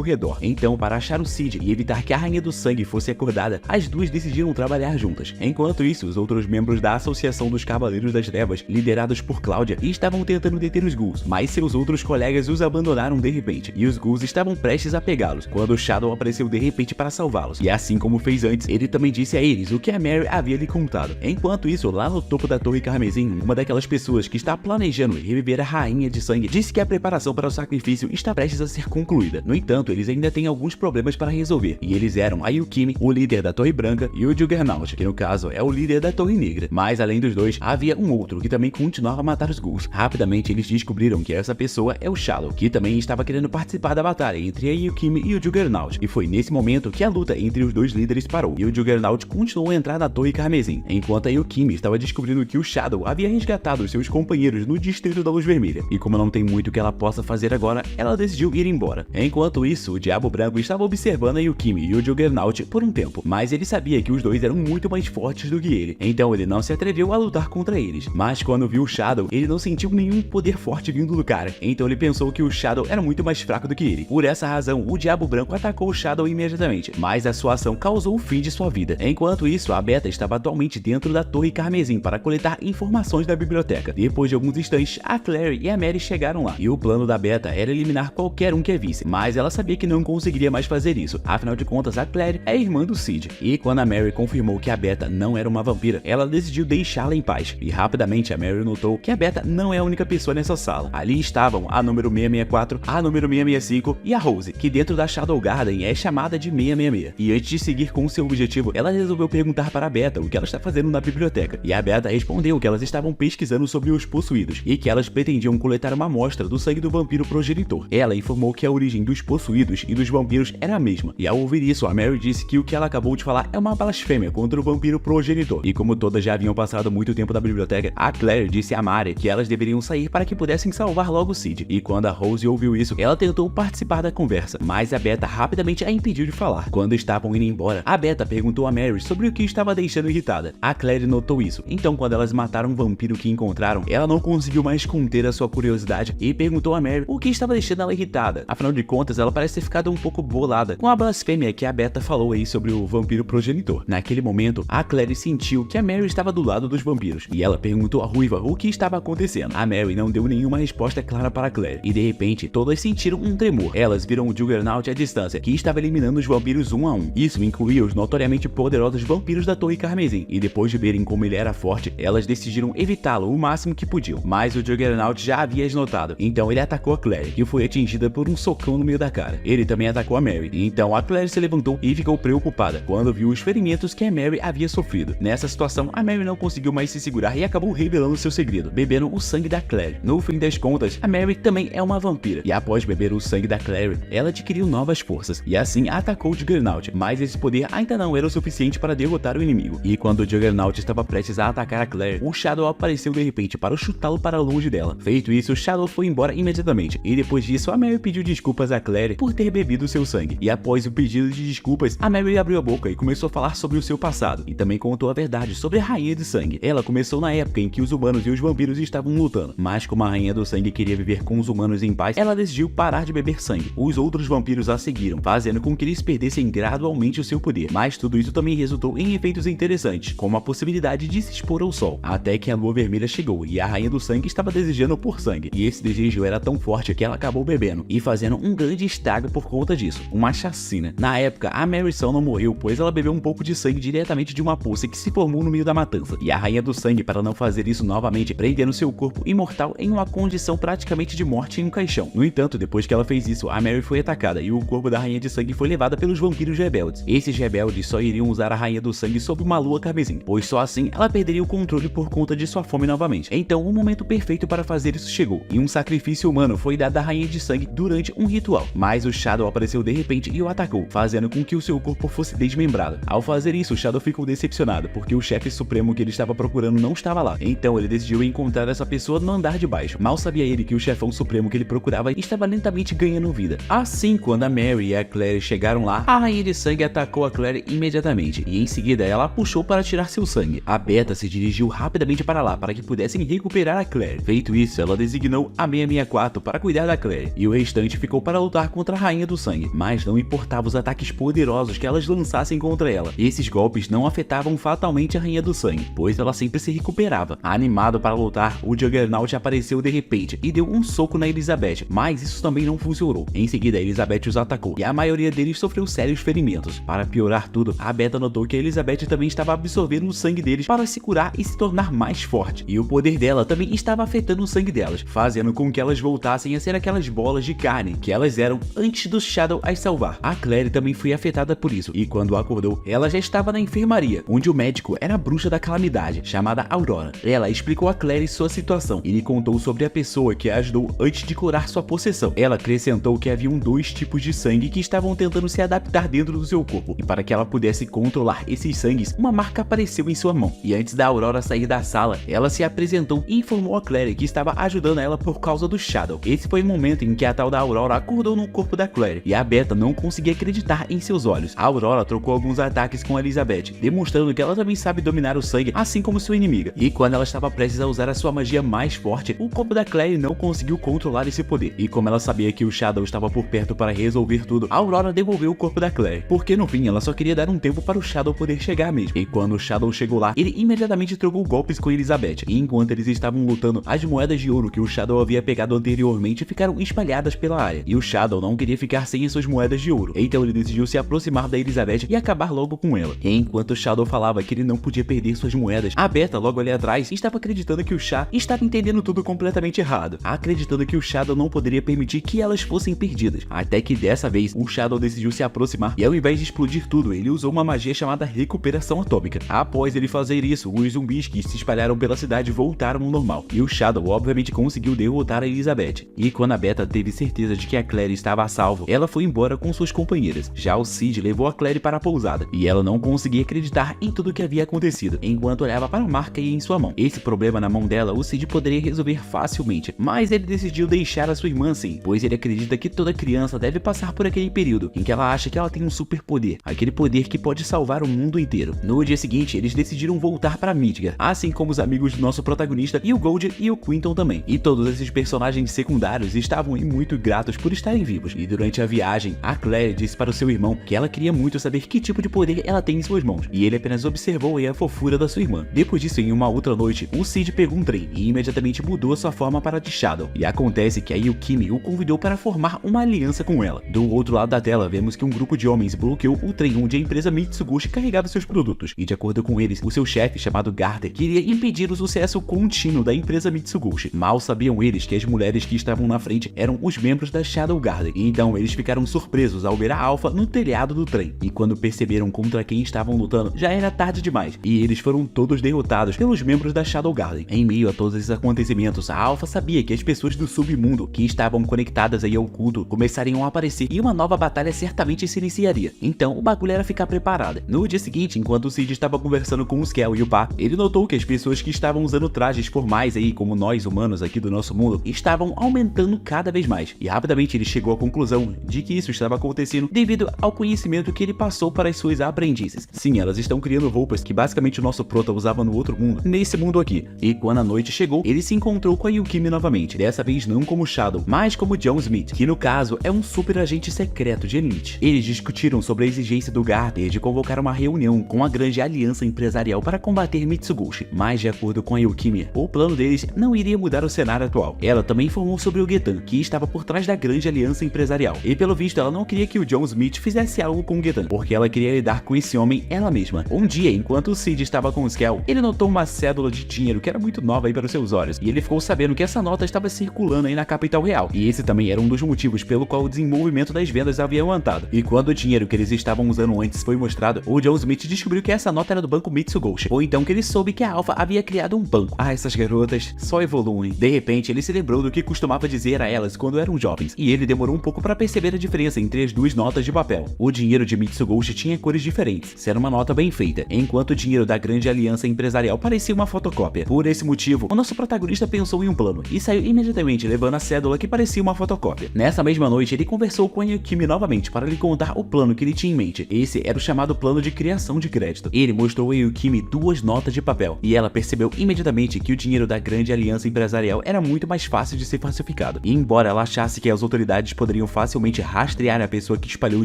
redor. Então, para achar o Cid e evitar que a rainha do sangue fosse acordada, as duas decidiram trabalhar juntas. Enquanto isso, os outros membros da Associação dos Cavaleiros das Trevas, liderados por Cláudia, estavam tentando deter os ghouls, mas seus outros colegas os abandonaram de repente, e os ghouls estavam prestes a pegá-los, quando Shadow apareceu de repente para salvá-los. E assim como fez antes, ele também disse a eles o que a Mary havia lhe contado. Enquanto isso, lá no topo da Torre Carmesim, uma daquelas pessoas que está planejando reviver a rainha de sangue disse que a preparação para o sacrifício está prestes a ser concluída. No entanto, eles ainda têm alguns problemas para resolver, e eles eram a Yukimi, o líder da Torre Branca, e o Juggernaut, que no caso é o líder da Torre Negra. Mas além dos dois, havia um outro que também continuava a matar os ghouls. Rapidamente eles descobriram que essa pessoa é o Shadow, que também estava querendo participar da batalha entre a Yukimi e o Juggernaut, e foi nesse momento que a luta entre os dois líderes parou, e o Juggernaut continuou a entrar na Torre Carmesim, enquanto a Yukimi estava descobrindo que o Shadow havia resgatado seus companheiros no Distrito da Luz Vermelha, e como não tem muito que ela possa fazer agora, ela decidiu ir embora. Enquanto isso, o Diabo Branco estava observando a Yukimi e o Juggernaut por um tempo, mas ele sabia que os dois eram muito mais fortes do que ele, então ele não se atreveu a lutar contra eles. Mas quando viu o Shadow, ele não sentiu nenhum poder forte vindo do cara, então ele pensou que o Shadow era muito mais fraco do que ele. Por essa razão, o Diabo Branco atacou o Shadow imediatamente, mas a sua ação causou o fim de sua vida. Enquanto isso, a Beta estava atualmente dentro da Torre Carmesim para coletar informações da biblioteca. Depois de alguns instantes, a Claire e a Mary chegaram lá, e o plano da Beta era eliminar qualquer um que a visse, mas ela sabia que não conseguiria mais fazer isso, afinal de contas a Claire é irmã do Cid. E quando a Mary confirmou que a Beta não era uma vampira, ela decidiu deixá-la em paz, e rapidamente a Mary notou que a Beta não é a única pessoa nessa sala. Ali estavam a número 664, a número 665 e a Rose, que dentro da Shadow Garden é chamada de 666. E antes de seguir com seu objetivo, ela resolveu perguntar para a Beta o que ela está fazendo na biblioteca, e a Beta respondeu que elas estavam pesquisando sobre os possuídos, e que elas pretendiam coletar uma amostra do sangue do vampiro progenitor. Ela informou que a origem dos possuídos e dos vampiros era a mesma, e ao ouvir isso, a Mary disse que o que ela acabou de falar é uma blasfêmia contra o vampiro progenitor. E como todas já haviam passado muito tempo na biblioteca, a Claire disse a Mary que elas deveriam sair para que pudessem salvar logo Cid. E quando a Rose ouviu isso, ela tentou participar da conversa, mas a Beta rapidamente a impediu de falar. Quando estavam indo embora, a Beta perguntou a Mary sobre o que estava deixando irritada. A Claire notou isso, então quando elas mataram o vampiro que encontraram, ela não conseguiu mais conter a sua curiosidade e perguntou a Mary o que estava deixando ela irritada. Afinal de contas, ela parece ter ficado um pouco bolada com a blasfêmia que a Beta falou aí sobre o vampiro progenitor. Naquele momento, a Claire sentiu que a Mary estava do lado dos vampiros, e ela perguntou à Ruiva o que estava acontecendo. A Mary não deu nenhuma resposta clara para a Claire, e de repente, todas sentiram um tremor. Elas viram o Juggernaut à distância, que estava eliminando os vampiros um a um. Isso incluía os notoriamente poderosos vampiros da Torre Carmesim, e depois de verem como ele era forte, elas decidiram evitá-lo o máximo que podiam. Mas o Juggernaut já havia as notado, então ele atacou a Claire, que foi atingida por um socão no meio da cara. Ele também atacou a Mary, então a Claire se levantou e ficou preocupada quando viu os ferimentos que a Mary havia sofrido. Nessa situação, a Mary não conseguiu mais se segurar e acabou revelando seu segredo, bebendo o sangue da Claire. No fim das contas, a Mary também é uma vampira, e após beber o sangue da Claire, ela adquiriu novas forças, e assim atacou o Juggernaut, mas esse poder ainda não era o suficiente para derrotar o inimigo. E quando o Juggernaut estava prestes a atacar a Claire, o Shadow apareceu de repente para chutá-lo para longe dela. Feito isso, o Shadow foi embora imediatamente, e depois disso, a Mary pediu desculpas a Claire por ter bebido seu sangue. E após o pedido de desculpas, a Mary abriu a boca e começou a falar sobre o seu passado, e também contou a verdade sobre a Rainha de Sangue. Ela começou na época em que os humanos e os vampiros estavam lutando, mas como a Rainha do Sangue queria viver com os humanos em paz, ela decidiu parar de beber sangue. Os outros vampiros a seguiram, fazendo com que eles perdessem gradualmente o seu poder, mas tudo isso também resultou em efeitos interessantes, como a possibilidade de se expor ao sol, até que a lua vermelha chegou e a Rainha do Sangue estava desejando por sangue, e esse desejo era tão forte que ela acabou bebendo e fazendo um grande estrago por conta disso, uma chacina. Na época, a Mary São não morreu, pois ela bebeu um pouco de sangue diretamente de uma poça que se formou no meio da matança, e a Rainha do Sangue, para não fazer isso novamente, prendendo seu corpo imortal em uma condição praticamente de morte em um caixão. No entanto, depois que ela fez isso, a Mary foi atacada e o corpo da Rainha de Sangue foi levada pelos vampiros rebeldes. Esses rebeldes só iriam usar a Rainha do Sangue sob uma lua carmesim, pois só assim ela perderia o controle por conta de sua fome novamente. Então, o momento perfeito para fazer isso chegou, e um sacrifício humano foi dado à Rainha de Sangue durante um ritual, mas o Shadow apareceu de repente e o atacou, fazendo com que o seu corpo fosse desmembrado. Ao fazer isso, o Shadow ficou decepcionado, porque o chefe supremo que ele estava procurando não estava lá, então ele decidiu encontrar essa pessoa no andar de baixo. Mal sabia ele que o chefão supremo que ele procurava estava lentamente ganhando vida. Assim, quando a Mary e a Claire chegaram lá, a Rainha de Sangue atacou a Claire imediatamente, e em seguida ela a puxou para tirar seu seu sangue. A Beta se dirigiu rapidamente para lá para que pudessem recuperar a Claire. Feito isso, ela designou a 664 para cuidar da Claire, e o restante ficou para lutar contra a Rainha do Sangue, mas não importava os ataques poderosos que elas lançassem contra ela. Esses golpes não afetavam fatalmente a Rainha do Sangue, pois ela sempre se recuperava. Animado para lutar, o Juggernaut apareceu de repente e deu um soco na Elizabeth, mas isso também não funcionou. Em seguida, Elizabeth os atacou, e a maioria deles sofreu sérios ferimentos. Para piorar tudo, a Beta notou que a Elizabeth também estava absorvendo o sangue deles para se curar e se tornar mais forte, e o poder dela também estava afetando o sangue delas, fazendo com que elas voltassem a ser aquelas bolas de carne que elas eram antes do Shadow as salvar. A Claire também foi afetada por isso, e quando acordou, ela já estava na enfermaria, onde o médico era a bruxa da calamidade, chamada Aurora. Ela explicou a Claire sua situação e lhe contou sobre a pessoa que a ajudou antes de curar sua possessão. Ela acrescentou que haviam 2 tipos de sangue que estavam tentando se adaptar dentro do seu corpo, e para que ela pudesse controlar esses sangues, uma marca apareceu em sua mão. E antes da Aurora sair da sala, ela se apresentou e informou a Claire que estava ajudando ela por causa do Shadow. Esse foi o momento em que a tal da Aurora acordou no corpo da Claire, e a Beta não conseguia acreditar em seus olhos. A Aurora trocou alguns ataques com a Elizabeth, demonstrando que ela também sabe dominar o sangue, assim como sua inimiga. E quando ela estava prestes a usar a sua magia mais forte, o corpo da Claire não conseguiu controlar esse poder. E como ela sabia que o Shadow estava por perto para resolver tudo, a Aurora devolveu o corpo da Claire, porque no fim ela só queria dar um tempo para o Shadow poder chegar mesmo. E quando o Shadow chegou lá, ele imediatamente trocou golpes com Elizabeth, e enquanto eles estavam lutando, as moedas de ouro que o Shadow havia pegado anteriormente ficaram espalhadas pela área, e o Shadow não queria ficar sem as suas moedas de ouro, então ele decidiu se aproximar da Elizabeth e acabar logo com ela. E enquanto o Shadow falava que ele não podia perder suas moedas, a Beta logo ali atrás estava acreditando que o Chá estava entendendo tudo completamente errado, acreditando que o Shadow não poderia permitir que elas fossem perdidas, até que dessa vez o Shadow decidiu se aproximar e ao invés de explodir tudo, ele usou uma magia chamada recuperação atômica. Após ele fazer isso, os zumbis que se espalharam pela cidade voltaram ao normal, e o Shadow obviamente conseguiu derrotar a Elizabeth. E quando a Beta teve certeza de que a Claire estava a salvo, ela foi embora com suas companheiras. Já o Cid levou a Claire para a pousada, e ela não conseguia acreditar em tudo o que havia acontecido, enquanto olhava para a marca em sua mão. Esse problema na mão dela, o Cid poderia resolver facilmente, mas ele decidiu deixar a sua irmã assim, pois ele acredita que toda criança deve passar por aquele período em que ela acha que ela tem um superpoder, aquele poder que pode salvar o mundo inteiro. No dia seguinte, eles decidiram voltar para Midgar, assim como os amigos do nosso protagonista e o Gold e o Quinton também. E todos esses personagens secundários estavam muito gratos por estarem vivos. E durante a viagem, a Claire disse para o seu irmão que ela queria muito saber que tipo de poder ela tem em suas mãos, e ele apenas observou a fofura da sua irmã. Depois disso, em uma outra noite, o Cid pegou um trem e imediatamente mudou a sua forma para de Shadow, e acontece que a Yukimi o convidou para formar uma aliança com ela. Do outro lado da tela, vemos que um grupo de homens bloqueou o trem onde a empresa Mitsugushi carregava seus produtos, e de acordo com eles, o seu chefe, chamado Garter, queria impedir o sucesso contínuo da empresa Mitsugushi. Mal sabiam eles que as mulheres que estavam na frente eram os membros da Shadow Garden, e então eles ficaram surpresos ao ver a Alpha no telhado do trem, e quando perceberam contra quem estavam lutando, já era tarde demais, e eles foram todos derrotados pelos membros da Shadow Garden. Em meio a todos esses acontecimentos, a Alpha sabia que as pessoas do submundo que estavam conectadas aí ao culto começariam a aparecer, e uma nova batalha certamente se iniciaria. Então o bagulho era ficar preparado. No dia seguinte, enquanto o Cid estava conversando com o Skell e o Pá, ele notou que as pessoas que estavam usando trajes formais aí, como nós humanos aqui do nosso mundo, estavam aumentando cada vez mais, e rapidamente ele chegou à conclusão de que isso estava acontecendo devido ao conhecimento que ele passou para as suas aprendizes. Sim, elas estão criando roupas que basicamente o nosso prota usava no outro mundo, nesse mundo aqui. E quando a noite chegou, ele se encontrou com a Yukimi novamente, dessa vez não como Shadow, mas como John Smith, que no caso é um super agente secreto de elite. Eles discutiram sobre a exigência do Garter de convocar uma reunião com a grande aliança empresarial para combater Mitsugushi, mas de acordo com a Yukimi, o plano deles não iria mudar o cenário atual. Ela também informou sobre o Getan, que estava por trás da grande aliança empresarial, e pelo visto ela não queria que o John Smith fizesse algo com o Getan, porque ela queria lidar com esse homem ela mesma. Um dia, enquanto o Cid estava com o Skell, ele notou uma cédula de dinheiro que era muito nova aí para os seus olhos, e ele ficou sabendo que essa nota estava circulando aí na capital real, e esse também era um dos motivos pelo qual o desenvolvimento das vendas havia aumentado. E quando o dinheiro que eles estavam usando antes foi mostrado, o John Smith descobriu que essa nota era do banco Mitsugoshi, ou então que ele soube que a Alpha havia criado um banco. Ah, essas garotas só evoluem. De repente, ele se lembrou do que costumava dizer a elas quando eram jovens, e ele demorou um pouco para perceber a diferença entre as duas notas de papel. O dinheiro de Mitsugoshi tinha cores diferentes, se era uma nota bem feita, enquanto o dinheiro da grande aliança empresarial parecia uma fotocópia. Por esse motivo, o nosso protagonista pensou em um plano e saiu imediatamente levando a cédula que parecia uma fotocópia. Nessa mesma noite, ele conversou com a Yukimi novamente para lhe contar o plano que ele tinha em mente. Esse era o chamado plano de criação de crédito. Ele mostrou mostrou a Yukimi 2 notas de papel, e ela percebeu imediatamente que o dinheiro da grande aliança empresarial era muito mais fácil de ser falsificado. E embora ela achasse que as autoridades poderiam facilmente rastrear a pessoa que espalhou o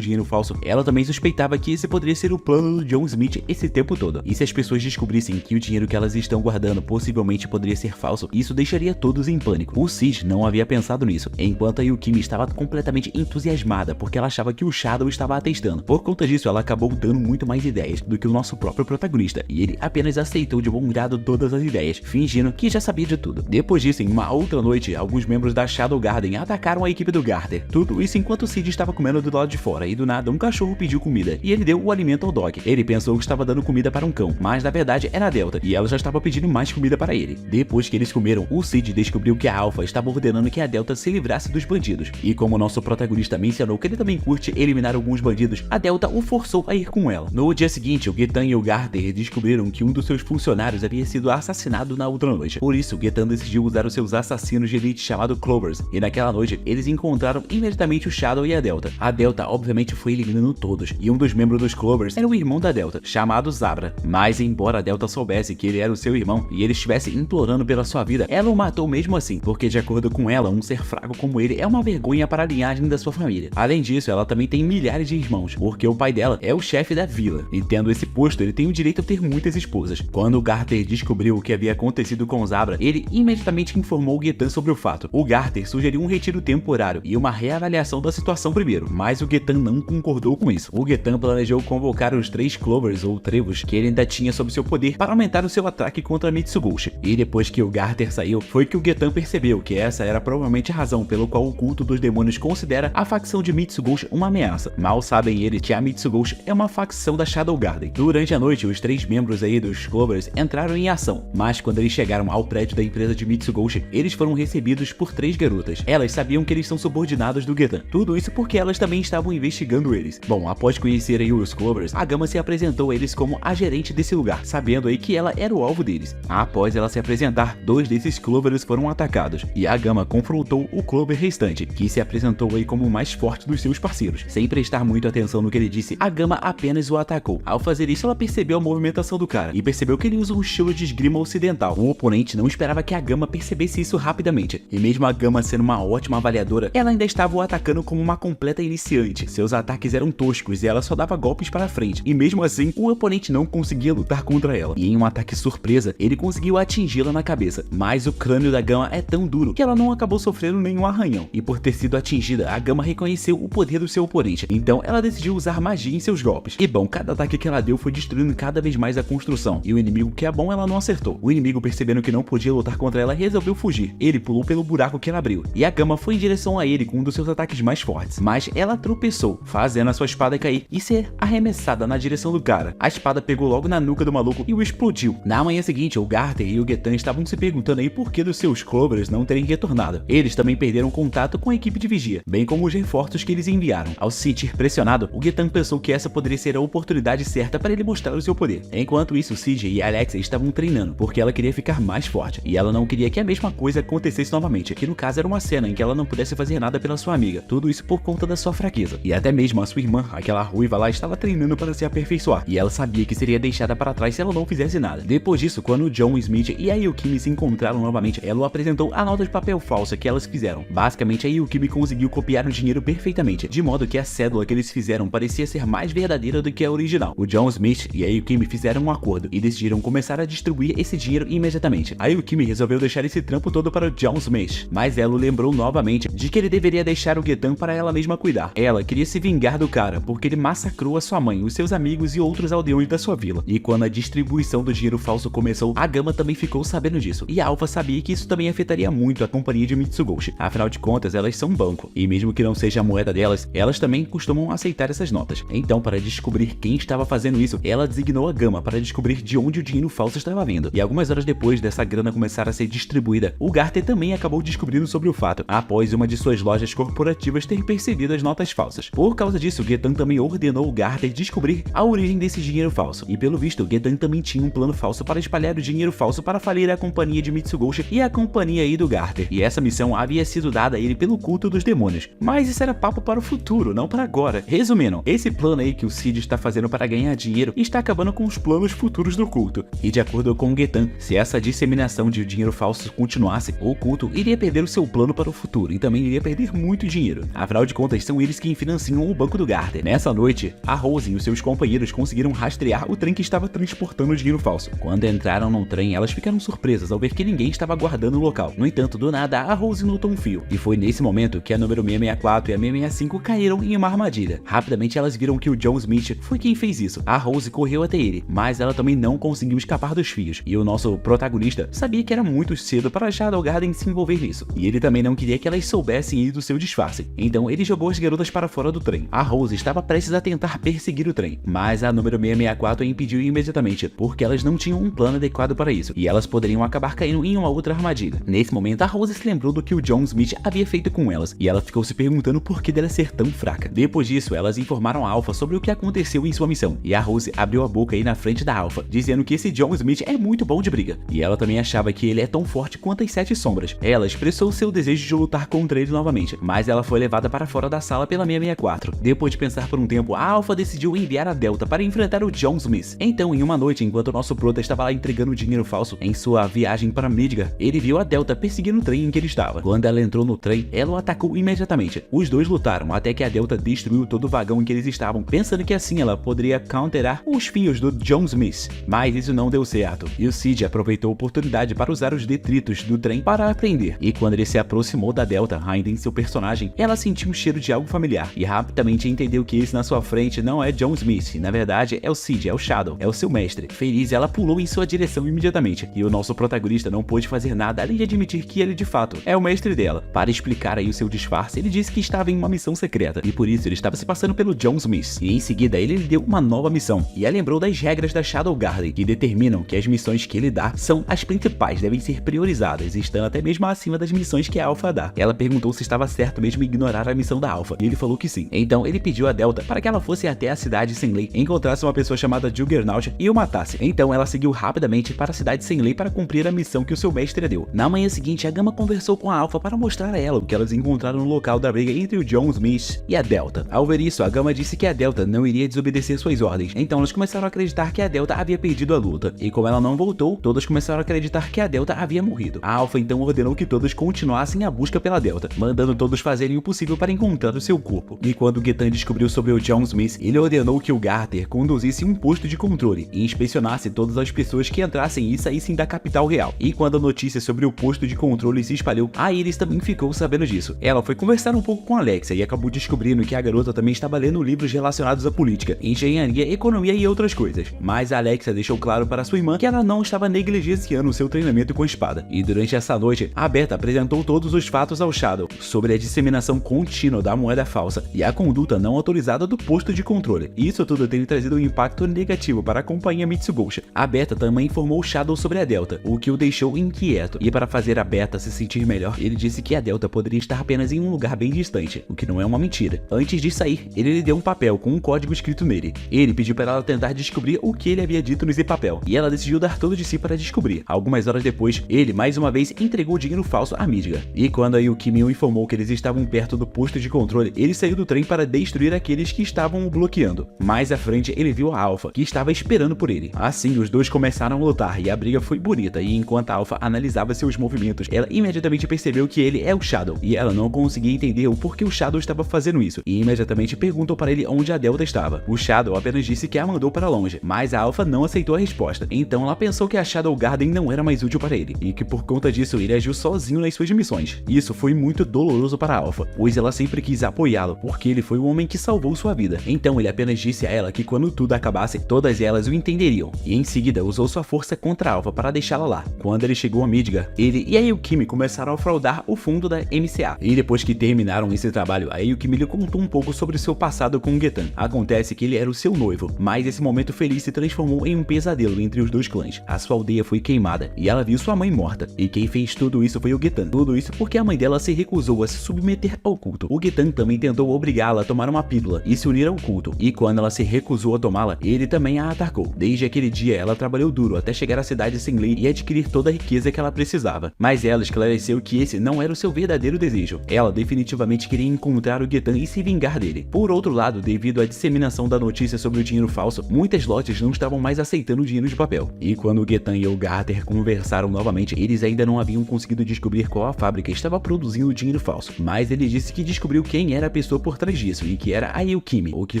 dinheiro falso, ela também suspeitava que esse poderia ser o plano do John Smith esse tempo todo. E se as pessoas descobrissem que o dinheiro que elas estão guardando possivelmente poderia ser falso, isso deixaria todos em pânico. O Sid não havia pensado nisso, enquanto a Yukimi estava completamente entusiasmada porque ela achava que o Shadow estava atestando. Por conta disso, ela acabou dando muito mais ideias do que o nosso próprio protagonista, e ele apenas aceitou de bom grado todas as ideias, fingindo que já sabia de tudo. Depois disso, em uma outra noite, alguns membros da Shadow Garden atacaram a equipe do Garter. Tudo isso enquanto o Sid estava comendo do lado de fora, e do nada um cachorro pediu comida, e ele deu o alimento ao Dog. Ele pensou que estava dando comida para um cão, mas na verdade era a Delta, e ela já estava pedindo mais comida para ele. Depois que eles comeram, o Sid descobriu que a Alpha estava ordenando que a Delta se livrasse dos bandidos, e como nosso protagonista mencionou que ele também curte eliminar alguns bandidos, a Delta o forçou a ir com ela. No dia seguinte, o Getan e o Garter descobriram que um dos seus funcionários havia sido assassinado na outra noite. Por isso, Getan decidiu usar os seus assassinos de elite chamado Clovers, e naquela noite eles encontraram imediatamente o Shadow e a Delta. A Delta obviamente foi eliminando todos, e um dos membros dos Clovers era o irmão da Delta, chamado Zabra. Mas embora a Delta soubesse que ele era o seu irmão e ele estivesse implorando pela sua vida, ela o matou mesmo assim, porque de acordo com ela, um ser fraco como ele é uma vergonha para a linhagem da sua família. Além disso, ela também tem milhares de irmãos, porque o pai dela é o chefe da vila, e tendo esse posto, ele tem o direito a ter muitas esposas. Quando o Garter descobriu o que havia acontecido com Zabra, ele imediatamente informou o Getan sobre o fato. O Garter sugeriu um retiro temporário e uma reavaliação da situação primeiro, mas o Getan não concordou com isso. O Getan planejou convocar os 3 Clovers ou Trevos que ele ainda tinha sob seu poder para aumentar o seu ataque contra Mitsugoshi. E depois que o Garter saiu, foi que o Getan percebeu que essa era provavelmente a razão pelo qual o culto dos demônios considera a facção de Mitsugoshi uma ameaça. Mal sabem eles que a Mitsugoshi é uma facção da Shadow Garden. Durante a noite, os 3 membros aí dos Clovers entraram em ação, mas quando eles chegaram ao prédio da empresa de Mitsugoshi, eles foram recebidos por 3 garotas. Elas sabiam que eles são subordinados do Getan. Tudo isso porque elas também estavam investigando eles. Bom, após conhecerem os Clovers, a Gama se apresentou a eles como a gerente desse lugar, sabendo aí que ela era o alvo deles. Após ela se apresentar, 2 desses Clovers foram atacados, e a Gama confrontou o Clover restante, que se apresentou aí como o mais forte dos seus parceiros. Sem prestar muito atenção no que ele disse, a Gama apenas o atacou. Ao fazer isso, ela percebeu a movimentação do cara, e percebeu que ele usa um estilo de esgrima ocidental. O oponente não esperava que a Gama percebesse isso rapidamente, e mesmo a Gama sendo uma ótima avaliadora, ela ainda estava o atacando como uma completa iniciante. Seus ataques eram toscos e ela só dava golpes para frente, e mesmo assim, o oponente não conseguia lutar contra ela. E em um ataque surpresa, ele conseguiu atingi-la na cabeça, mas o crânio da Gama é tão duro que ela não acabou sofrendo nenhum arranhão, e por ter sido atingida, a Gama reconheceu o poder do seu oponente, então ela decidiu usar magia em seus golpes. E bom, cada ataque que ela deu foi destruindo cada vez mais a construção, e o inimigo que é bom ela não acertou. O inimigo, percebendo que não podia lutar contra ela, resolveu fugir. Ele pulou pelo buraco que ela abriu, e a Gama foi em direção a ele com um dos seus ataques mais fortes, mas ela tropeçou, fazendo a sua espada cair e ser arremessada na direção do cara. A espada pegou logo na nuca do maluco e o explodiu. Na manhã seguinte, o Garter e o Getan estavam se perguntando aí por que dos seus Clovers não terem retornado. Eles também perderam contato com a equipe de vigia, bem como os reforços que eles enviaram. Ao se sentir pressionado, o Getan pensou que essa poderia ser a oportunidade certa para ele mostrar o seu poder. Enquanto isso, CJ e Alexia estavam treinando, porque ela queria ficar mais forte, e ela não queria que a mesma coisa acontecesse novamente, que no caso era uma cena em que ela não pudesse fazer nada pela sua amiga, tudo isso por conta da sua fraqueza. E até mesmo a sua irmã, aquela ruiva lá, estava treinando para se aperfeiçoar, e ela sabia que seria deixada para trás se ela não fizesse nada. Depois disso, quando o John Smith e a Yukimi se encontraram novamente, ela o apresentou a nota de papel falsa que elas fizeram. Basicamente, a Yukimi conseguiu copiar o dinheiro perfeitamente, de modo que a cédula que eles fizeram parecia ser mais verdadeira do que a original. O John Smith e a Yukimi fizeram um acordo e decidiram começar a distribuir esse dinheiro imediatamente. A Yukimi resolveu deixar esse trampo todo para o John Smith, mas ela o lembrou novamente de que ele deveria deixar o Getan para ela mesma cuidar. Ela queria se vingar do cara, porque ele massacrou a sua mãe, os seus amigos e outros aldeões da sua vila. E quando a distribuição do dinheiro falso começou, a Gama também ficou sabendo disso, e a Alpha sabia que isso também afetaria muito a companhia de Mitsugoshi. Afinal de contas, elas são um banco, e mesmo que não seja a moeda delas, elas também costumam aceitar essas notas. Então, para descobrir quem estava fazendo isso, ela designou a Gama para descobrir de onde o dinheiro falso estava vindo. E algumas horas depois dessa grana começar a ser distribuída, o Garter também acabou descobrindo sobre o fato, após uma de suas lojas corporativas ter percebido as notas falsas. Por causa disso, Getan também ordenou o Garter descobrir a origem desse dinheiro falso. E pelo visto, Getan também tinha um plano falso para espalhar o dinheiro falso para falir a companhia de Mitsugoshi e a companhia aí do Garter. E essa missão havia sido dada a ele pelo culto dos demônios. Mas isso era papo para o futuro, não para agora. Resumindo, esse plano aí que o Cid está fazendo para ganhar dinheiro está acabando acabando com os planos futuros do culto. E de acordo com Getan, se essa disseminação de dinheiro falso continuasse, o culto iria perder o seu plano para o futuro e também iria perder muito dinheiro. Afinal de contas, são eles quem financiam o banco do Garter. Nessa noite, a Rose e os seus companheiros conseguiram rastrear o trem que estava transportando o dinheiro falso. Quando entraram no trem, elas ficaram surpresas ao ver que ninguém estava guardando o local. No entanto, do nada, a Rose notou um fio. E foi nesse momento que a número 664 e a 665 caíram em uma armadilha. Rapidamente elas viram que o John Smith foi quem fez isso. A Rose correu até ele, mas ela também não conseguiu escapar dos fios. E o nosso protagonista sabia que era muito cedo para Shadow Garden se envolver nisso. E ele também não queria que elas soubessem ir do seu disfarce. Então ele jogou as garotas para fora do trem. A Rose estava prestes a tentar perseguir o trem, mas a número 664 a impediu imediatamente, porque elas não tinham um plano adequado para isso, e elas poderiam acabar caindo em uma outra armadilha. Nesse momento, a Rose se lembrou do que o John Smith havia feito com elas, e ela ficou se perguntando por que dela ser tão fraca. Depois disso, elas informaram a Alpha sobre o que aconteceu em sua missão, e a Rose abriu a boca aí na frente da Alpha, dizendo que esse John Smith é muito bom de briga, e ela também achava que ele é tão forte quanto as 7 sombras. Ela expressou seu desejo de lutar contra ele novamente, mas ela foi levada para fora da sala pela 664. Depois de pensar por um tempo, a Alpha decidiu enviar a Delta para enfrentar o John Smith. Então, em uma noite, enquanto o nosso prota estava lá entregando dinheiro falso em sua viagem para Midgar, ele viu a Delta perseguindo o trem em que ele estava. Quando ela entrou no trem, ela o atacou imediatamente. Os dois lutaram até que a Delta destruiu todo o vagão em que eles estavam, pensando que assim ela poderia counterar os fios do John Smith. Mas isso não deu certo, e o Cid aproveitou a oportunidade para usar os detritos do trem para aprender. E quando ele se aproximou da Delta, ainda em seu personagem, ela sentiu um cheiro de algo familiar, e rapidamente entendeu que esse na sua frente não é John Smith, na verdade é o Cid, é o Shadow, é o seu mestre. Feliz, ela pulou em sua direção imediatamente, e o nosso protagonista não pôde fazer nada além de admitir que ele de fato é o mestre dela. Para explicar aí o seu disfarce, ele disse que estava em uma missão secreta, e por isso ele estava se passando pelo John Smith, e em seguida ele lhe deu uma nova missão, e ela lembrou das regras da Shadow Garden, que determinam que as missões que ele dá são as principais, devem ser priorizadas, estando até mesmo acima das missões que a Alpha dá. Ela perguntou se estava certo mesmo ignorar a missão da Alpha, e ele falou que sim. Então ele pediu a Delta para que ela fosse até a cidade sem lei, encontrasse uma pessoa chamada Juggernaut e o matasse. Então ela seguiu rapidamente para a cidade sem lei para cumprir a missão que o seu mestre deu. Na manhã seguinte, a Gamma conversou com a Alpha para mostrar a ela o que elas encontraram no local da briga entre o John Smith e a Delta. Ao ver isso, a Gamma disse que a Delta não iria desobedecer suas ordens, então elas começaram a acreditar que a Delta havia perdido a luta, e como ela não voltou, todas começaram a acreditar que a Delta havia morrido. A Alpha então ordenou que todos continuassem a busca pela Delta, mandando todos fazerem o possível para encontrar o seu corpo. E quando Getan descobriu sobre o John Smith, ele ordenou que o Garter conduzisse um posto de controle e inspecionasse todas as pessoas que entrassem e saíssem da capital real. E quando a notícia sobre o posto de controle se espalhou, a Iris também ficou sabendo disso. Ela foi conversar um pouco com Alexia e acabou descobrindo que a garota também estava lendo livros relacionados à política, engenharia, economia e outras coisas. Mas a Alexia deixou claro para sua irmã que ela não estava negligenciando o seu treinamento com espada. E durante essa noite, a Berta apresentou todos os fatos ao Shadow sobre a disseminação contínua da moeda falsa e a conduta não autorizada do posto de controle. Isso tudo tem trazido um impacto negativo para a companhia Mitsugosha. A Berta também informou o Shadow sobre a Delta, o que o deixou inquieto. E para fazer a Berta se sentir melhor, ele disse que a Delta poderia estar apenas em um lugar bem distante, o que não é uma mentira. Antes de sair, ele lhe deu um papel com um código escrito nele. Ele pediu para ela tentar descobrir o que ele havia dito nesse papel, e ela decidiu dar tudo de si para descobrir. Algumas horas depois, ele mais uma vez entregou o dinheiro falso a Midgar. E quando a Yukimi o informou que eles estavam perto do posto de controle, ele saiu do trem para destruir aqueles que estavam o bloqueando. Mais à frente, ele viu a Alpha, que estava esperando por ele. Assim, os dois começaram a lutar e a briga foi bonita, e enquanto a Alpha analisava seus movimentos, ela imediatamente percebeu que ele é o Shadow, e ela não conseguia entender o porquê o Shadow estava fazendo isso, e imediatamente perguntou para ele onde a Delta estava. O Shadow apenas disse que a mandou para longe, mas a Alpha não aceitou a resposta, então ela pensou que a Shadow Garden não era mais útil para ele, e que por conta disso ele agiu sozinho nas suas missões. Isso foi muito doloroso para a Alpha, pois ela sempre quis apoiá-lo, porque ele foi o homem que salvou sua vida. Então ele apenas disse a ela que quando tudo acabasse, todas elas o entenderiam, e em seguida usou sua força contra a Alpha para deixá-la lá. Quando ele chegou a Midgar, ele e a Yukimi começaram a fraudar o fundo da MCA, e depois que terminaram esse trabalho, a Yukimi lhe contou um pouco sobre seu passado com Getan. Acontece que ele era o seu noivo, mas esse momento feliz se transformou em um pesadelo entre os dois clãs. A sua aldeia foi queimada, e ela viu sua mãe morta, e quem fez tudo isso foi o Getan. Tudo isso porque a mãe dela se recusou a se submeter ao culto. O Getan também tentou obrigá-la a tomar uma pílula e se unir ao culto, e quando ela se recusou a tomá-la, ele também a atacou. Desde aquele dia, ela trabalhou duro até chegar à cidade sem lei e adquirir toda a riqueza que ela precisava. Mas ela esclareceu que esse não era o seu verdadeiro desejo. Ela definitivamente queria encontrar o Getan e se vingar dele. Por outro lado, devido à disseminação da notícia sobre o dinheiro falso, muita muitas lojas não estavam mais aceitando dinheiro de papel. E quando o Getan e o Garter conversaram novamente, eles ainda não haviam conseguido descobrir qual a fábrica estava produzindo o dinheiro falso, mas ele disse que descobriu quem era a pessoa por trás disso e que era a Yukimi, o que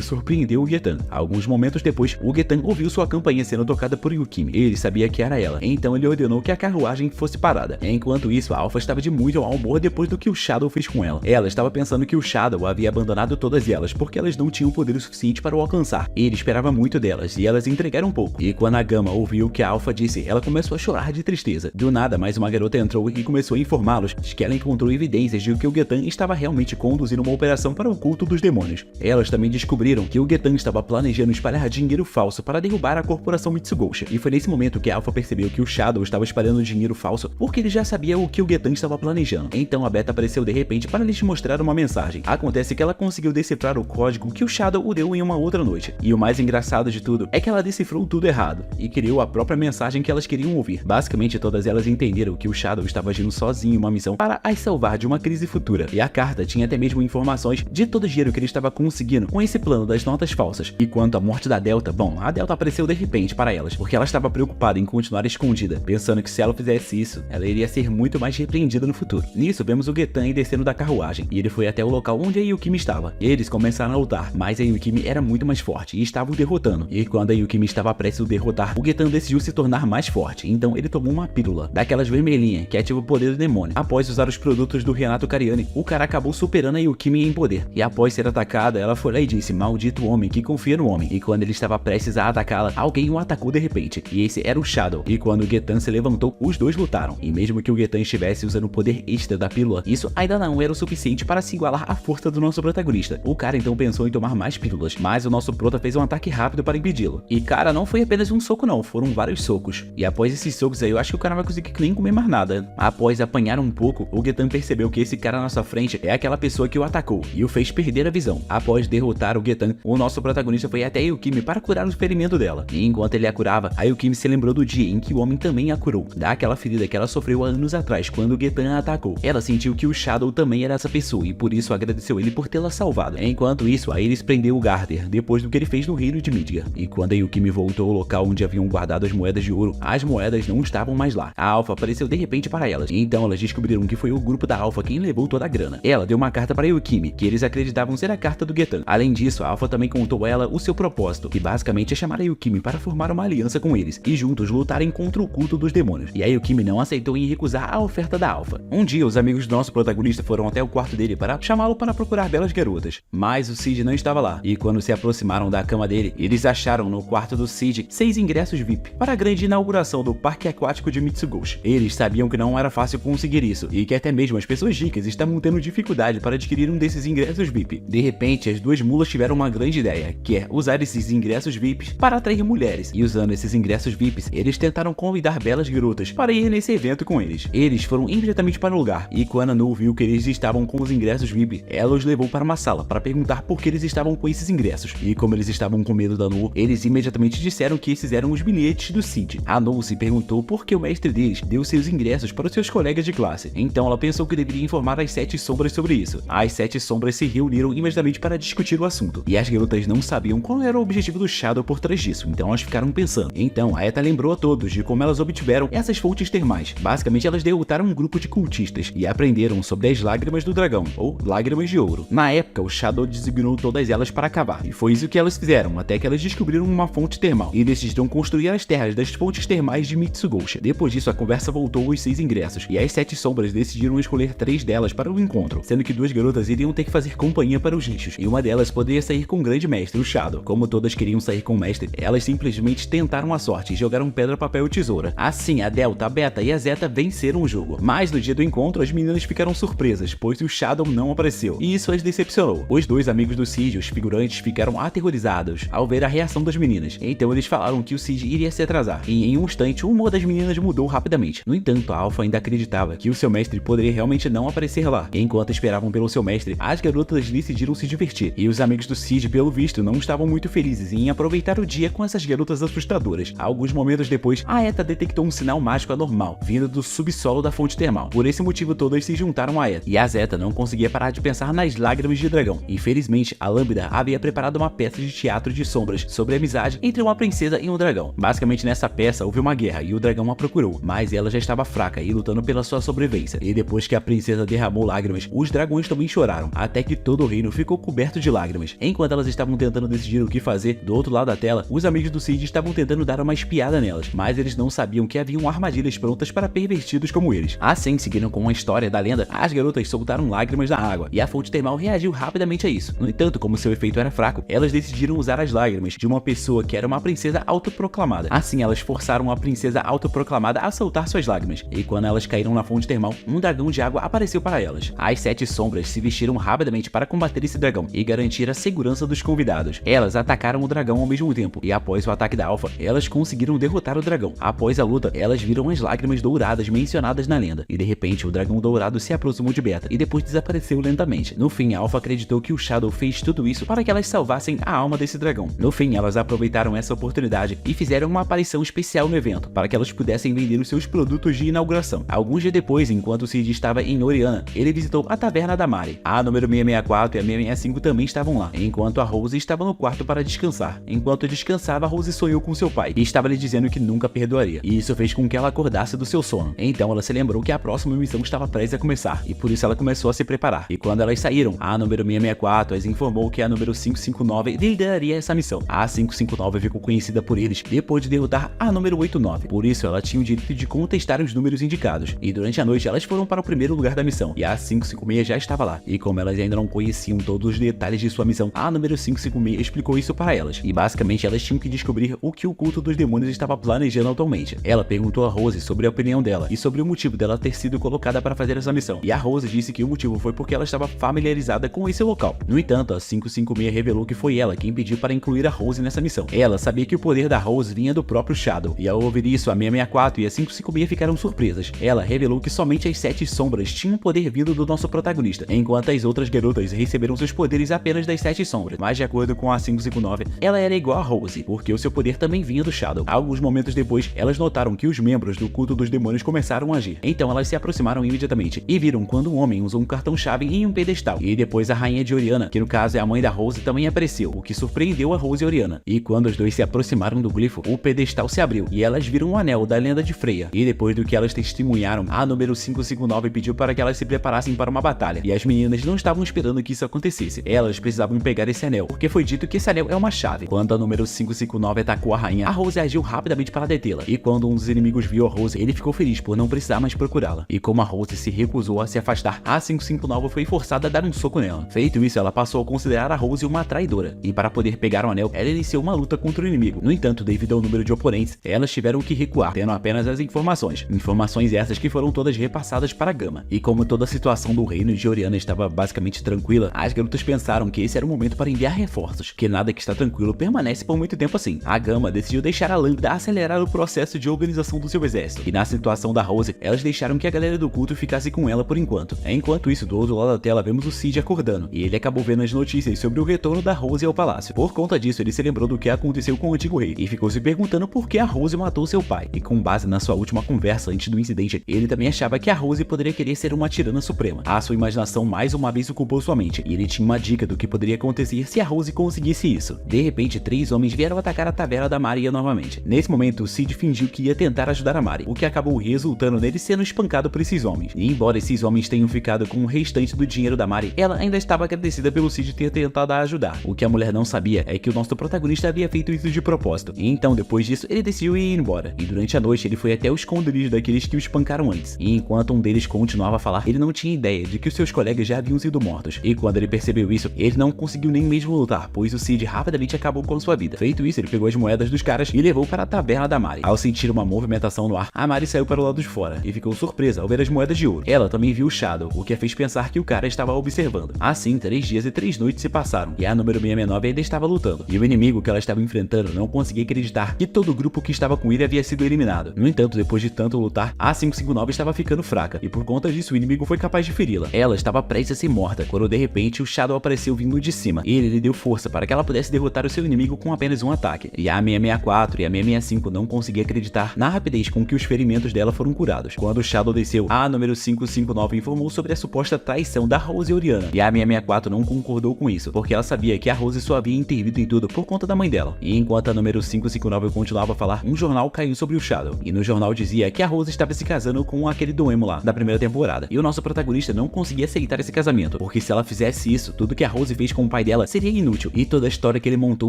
surpreendeu o Getan. Alguns momentos depois, o Getan ouviu sua campainha sendo tocada por Yukimi. Ele sabia que era ela, então ele ordenou que a carruagem fosse parada. Enquanto isso, a Alpha estava de muito mau humor depois do que o Shadow fez com ela. Ela estava pensando que o Shadow havia abandonado todas elas porque elas não tinham poder o suficiente para o alcançar. Ele esperava muito delas e elas entregaram um pouco. E quando a Gamma ouviu o que a Alpha disse, ela começou a chorar de tristeza. Do nada, mais uma garota entrou e começou a informá-los de que ela encontrou evidências de que o Getan estava realmente conduzindo uma operação para o culto dos demônios. Elas também descobriram que o Getan estava planejando espalhar dinheiro falso para derrubar a corporação Mitsugosha. E foi nesse momento que a Alpha percebeu que o Shadow estava espalhando dinheiro falso porque ele já sabia o que o Getan estava planejando. Então a Beta apareceu de repente para lhes mostrar uma mensagem. Acontece que ela conseguiu decifrar o código que o Shadow o deu em uma outra noite. E o mais engraçado de tudo é que ela decifrou tudo errado e criou a própria mensagem que elas queriam ouvir. Basicamente todas elas entenderam que o Shadow estava agindo sozinho em uma missão para as salvar de uma crise futura. E a carta tinha até mesmo informações de todo o dinheiro que ele estava conseguindo com esse plano das notas falsas. E quanto à morte da Delta, bom, a Delta apareceu de repente para elas, porque ela estava preocupada em continuar escondida, pensando que se ela fizesse isso, ela iria ser muito mais repreendida no futuro. Nisso, vemos o Getan descendo da carruagem, e ele foi até o local onde a Yukimi estava. Eles começaram a lutar, mas a Yukimi era muito mais forte e estava o derrotando. E quando a Yukimi estava prestes a o derrotar, o Getan decidiu se tornar mais forte, então ele tomou uma pílula, daquelas vermelhinhas, que ativa o poder do demônio. Após usar os produtos do Renato Cariani, o cara acabou superando a Yukimi em poder. E após ser atacada, ela foi lá e disse: "Maldito homem que confia no homem." E quando ele estava prestes a atacá-la, alguém o atacou de repente, e esse era o Shadow. E quando o Getan se levantou, os dois lutaram. E mesmo que o Getan estivesse usando o poder extra da pílula, isso ainda não era o suficiente para se igualar à força do nosso protagonista. O cara então pensou em tomar mais pílulas, mas o nosso prota fez um ataque rápido para impedi-lo. E cara, não foi apenas um soco não, foram vários socos. E após esses socos aí, eu acho que o cara não vai conseguir nem comer mais nada. Após apanhar um pouco, o Getan percebeu que esse cara na sua frente é aquela pessoa que o atacou e o fez perder a visão. Após derrotar o Getan, o nosso protagonista foi até a Yukimi para curar o ferimento dela. E enquanto ele a curava, a Yukimi se lembrou do dia em que o homem também a curou, daquela ferida que ela sofreu há anos atrás quando o Getan a atacou. Ela sentiu que o Shadow também era essa pessoa e por isso agradeceu ele por tê-la salvado. Enquanto isso, a Iris prendeu o Garter depois do que ele fez no reino de Midgar. E quando a Yukimi voltou ao local onde haviam guardado as moedas de ouro, as moedas não estavam mais lá. A Alpha apareceu de repente para elas, e então elas descobriram que foi o grupo da Alpha quem levou toda a grana. Ela deu uma carta para a Yukimi, que eles acreditavam ser a carta do Getan. Além disso, a Alpha também contou a ela o seu propósito, que basicamente é chamar a Yukimi para formar uma aliança com eles, e juntos lutarem contra o culto dos demônios. E a Yukimi não aceitou em recusar a oferta da Alpha. Um dia, os amigos do nosso protagonista foram até o quarto dele para chamá-lo para procurar belas garotas, mas o Cid não estava lá, e quando se aproximaram da cama dele, eles acharam no quarto do Cid 6 ingressos VIP para a grande inauguração do parque aquático de Mitsugosha. Eles sabiam que não era fácil conseguir isso, e que até mesmo as pessoas ricas estavam tendo dificuldade para adquirir um desses ingressos VIP. De repente, as duas mulas tiveram uma grande ideia, que é usar esses ingressos VIPs para atrair mulheres, e usando esses ingressos VIPs, eles tentaram convidar belas garotas para ir nesse evento com eles. Eles foram imediatamente para o lugar, e quando a Nu viu que eles estavam com os ingressos VIP, ela os levou para uma sala para perguntar por que eles estavam com esses ingressos. E como eles estavam com medo da Nu, eles imediatamente disseram que esses eram os bilhetes do Cid. A Nu se perguntou por que o mestre deles deu seus ingressos para os seus colegas de classe. Então ela pensou que deveria informar as 7 sombras sobre isso. As 7 sombras se reuniram imediatamente para discutir o assunto, e as garotas não sabiam qual era o objetivo do Shadow por trás disso, então elas ficaram pensando. Então a Eta lembrou a todos de como elas obtiveram essas fontes termais. Basicamente elas derrotaram um grupo de cultistas e aprenderam sobre as lágrimas do dragão, ou lágrimas de ouro. Na época, o Shadow designou todas elas para cavar, e foi isso que elas fizeram, até que elas descobriram uma fonte termal, e decidiram construir as terras das fontes termais de Mitsugosha. Depois disso, a conversa voltou aos 6 ingressos, e as 7 sombras decidiram escolher 3 delas para o encontro, sendo que 2 garotas iriam ter que fazer companhia para os lixos, e uma delas poderia sair com o grande mestre, o Shadow. Como todas queriam sair com o mestre, elas simplesmente tentaram a sorte e jogaram pedra, papel e tesoura. Assim, a Delta, a Beta e a Zeta venceram o jogo. Mas no dia do encontro, as meninas ficaram surpresas, pois o Shadow não apareceu, e isso as decepcionou. Os 2 amigos do Cid, os figurantes, ficaram aterrorizados ao ver a reação das meninas. Então eles falaram que o Cid iria se atrasar, e em um instante, o humor das meninas mudou rapidamente. No entanto, a Alpha ainda acreditava que o seu mestre poderia realmente não aparecer lá. Enquanto esperavam pelo seu mestre, as garotas decidiram se divertir, e os amigos do Cid, pelo visto, não estavam muito felizes em aproveitar o dia com essas garotas assustadoras. Alguns momentos depois, a Eta detectou um sinal mágico anormal, vindo do subsolo da fonte termal. Por esse motivo, todas se juntaram a Eta, e a Zeta não conseguia parar de pensar nas lágrimas de dragão. Infelizmente, a Lambda havia preparado uma peça de teatro de sombras sobre sobre a amizade entre uma princesa e um dragão. Basicamente nessa peça houve uma guerra e o dragão a procurou, mas ela já estava fraca e lutando pela sua sobrevivência. E depois que a princesa derramou lágrimas, os dragões também choraram, até que todo o reino ficou coberto de lágrimas. Enquanto elas estavam tentando decidir o que fazer, do outro lado da tela, os amigos do Cid estavam tentando dar uma espiada nelas, mas eles não sabiam que haviam armadilhas prontas para pervertidos como eles. Assim, seguindo com a história da lenda, as garotas soltaram lágrimas na água e a fonte termal reagiu rapidamente a isso. No entanto, como seu efeito era fraco, elas decidiram usar as lágrimas de uma pessoa que era uma princesa autoproclamada. Assim, elas forçaram a princesa autoproclamada a soltar suas lágrimas, e quando elas caíram na fonte termal, um dragão de água apareceu para elas. As 7 sombras se vestiram rapidamente para combater esse dragão e garantir a segurança dos convidados. Elas atacaram o dragão ao mesmo tempo, e após o ataque da Alpha, elas conseguiram derrotar o dragão. Após a luta, elas viram as lágrimas douradas mencionadas na lenda, e de repente o dragão dourado se aproximou de Beta e depois desapareceu lentamente. No fim, a Alpha acreditou que o Shadow fez tudo isso para que elas salvassem a alma desse dragão. No fim, elas aproveitaram essa oportunidade e fizeram uma aparição especial no evento, para que elas pudessem vender os seus produtos de inauguração. Alguns dias depois, enquanto o Cid estava em Oriana, ele visitou a taverna da Mari. A número 664 e a 665 também estavam lá, enquanto a Rose estava no quarto para descansar. Enquanto descansava, Rose sonhou com seu pai e estava lhe dizendo que nunca perdoaria, e isso fez com que ela acordasse do seu sono. Então ela se lembrou que a próxima missão estava prestes a começar, e por isso ela começou a se preparar. E quando elas saíram, a número 664 as informou que a número 559 lideraria essa missão. A 559 ficou conhecida por eles depois de derrotar a número 89, por isso ela tinha o direito de contestar os números indicados, e durante a noite elas foram para o primeiro lugar da missão, e a 556 já estava lá. E como elas ainda não conheciam todos os detalhes de sua missão, a número 556 explicou isso para elas, e basicamente elas tinham que descobrir o que o culto dos demônios estava planejando atualmente. Ela perguntou a Rose sobre a opinião dela e sobre o motivo dela ter sido colocada para fazer essa missão, e a Rose disse que o motivo foi porque ela estava familiarizada com esse local. No entanto, a 556 revelou que foi ela quem pediu para incluir a Rose nessa missão. Ela sabia que o poder da Rose vinha do próprio Shadow, e ao ouvir isso, a 664 e a 556 ficaram surpresas. Ela revelou que somente as 7 sombras tinham poder vindo do nosso protagonista, enquanto as outras garotas receberam seus poderes apenas das 7 sombras. Mas de acordo com a 559, ela era igual a Rose, porque o seu poder também vinha do Shadow. Alguns momentos depois, elas notaram que os membros do culto dos demônios começaram a agir. Então elas se aproximaram imediatamente e viram quando um homem usou um cartão-chave em um pedestal. E depois a rainha de Oriana, que no caso é a mãe da Rose, também apareceu, o que surpreendeu a Rose e Oriana. E quando os dois se aproximaram do glifo, o pedestal se abriu e elas viram um anel da lenda de Freya. E depois do que elas testemunharam, a número 559 pediu para que elas se preparassem para uma batalha. E as meninas não estavam esperando que isso acontecesse. Elas precisavam pegar esse anel, porque foi dito que esse anel é uma chave. Quando a número 559 atacou a rainha, a Rose agiu rapidamente para detê-la. E quando um dos inimigos viu a Rose, ele ficou feliz por não precisar mais procurá-la. E como a Rose se recusou a se afastar, a 559 foi forçada a dar um soco nela. Feito isso, ela passou a considerar a Rose uma traidora. E para poder pegar o anel, ela iniciou uma luta contra o inimigo. No entanto, devido ao número de oponentes, elas tiveram que recuar, tendo apenas as informações. Informações essas que foram todas repassadas para Gama. E como toda a situação do reino de Oriana estava basicamente tranquila, as garotas pensaram que esse era o momento para enviar reforços, que nada que está tranquilo permanece por muito tempo assim. A Gama decidiu deixar a Lambda acelerar o processo de organização do seu exército. E na situação da Rose, elas deixaram que a galera do culto ficasse com ela por enquanto. Enquanto isso, do outro lado da tela, vemos o Cid acordando, e ele acabou vendo as notícias sobre o retorno da Rose ao palácio. Por conta disso, ele se lembrou do que aconteceu com o antigo rei, e ficou se perguntando por que a Rose matou seu pai. E com base na sua última conversa antes do incidente, ele também achava que a Rose poderia querer ser uma tirana suprema. A sua imaginação mais uma vez ocupou sua mente, e ele tinha uma dica do que poderia acontecer se a Rose conseguisse isso. De repente, 3 homens vieram atacar a taverna da Maria novamente. Nesse momento, o Cid fingiu que ia tentar ajudar a Mari, o que acabou resultando nele sendo espancado por esses homens. E embora esses homens tenham ficado com o restante do dinheiro da Mari, ela ainda estava agradecida pelo Cid ter tentado a ajudar. O que a mulher não sabia é que o nosso protagonista havia feito isso de propósito. E então, depois disso, ele decidiu ir embora. E durante a noite, ele foi até o esconderijo daqueles que o espancaram antes. E enquanto um deles continuava a falar, ele não tinha ideia de que os seus colegas já haviam sido mortos. E quando ele percebeu isso, ele não conseguiu nem mesmo lutar, pois o Cid rapidamente acabou com sua vida. Feito isso, ele pegou as moedas dos caras e levou para a taverna da Mari. Ao sentir uma movimentação no ar, a Mari saiu para o lado de fora e ficou surpresa ao ver as moedas de ouro. Ela também viu o Shadow, o que a fez pensar que o cara estava observando. Assim, 3 dias e 3 noites se passaram, e a número 669 ainda estava lutando. E o inimigo que ela estava enfrentando não conseguia acreditar que todo o grupo que estava com ele havia sido eliminado. No entanto, depois de tanto lutar, a 559 estava ficando fraca, e por conta disso o inimigo foi capaz de feri-la. Ela estava prestes a ser morta, quando de repente o Shadow apareceu vindo de cima, e ele lhe deu força para que ela pudesse derrotar o seu inimigo com apenas um ataque. E a 664 e a 665 não conseguiam acreditar na rapidez com que os ferimentos dela foram curados. Quando o Shadow desceu, a número 559 informou sobre a suposta traição da Rose e Oriana, e a 664 não concordou com isso, porque ela sabia que a Rose só havia intervido em tudo por conta conta da mãe dela. E enquanto a número 559 continuava a falar, um jornal caiu sobre o Shadow. E no jornal dizia que a Rose estava se casando com aquele Doemo lá, da primeira temporada. E o nosso protagonista não conseguia aceitar esse casamento, porque se ela fizesse isso, tudo que a Rose fez com o pai dela seria inútil. E toda a história que ele montou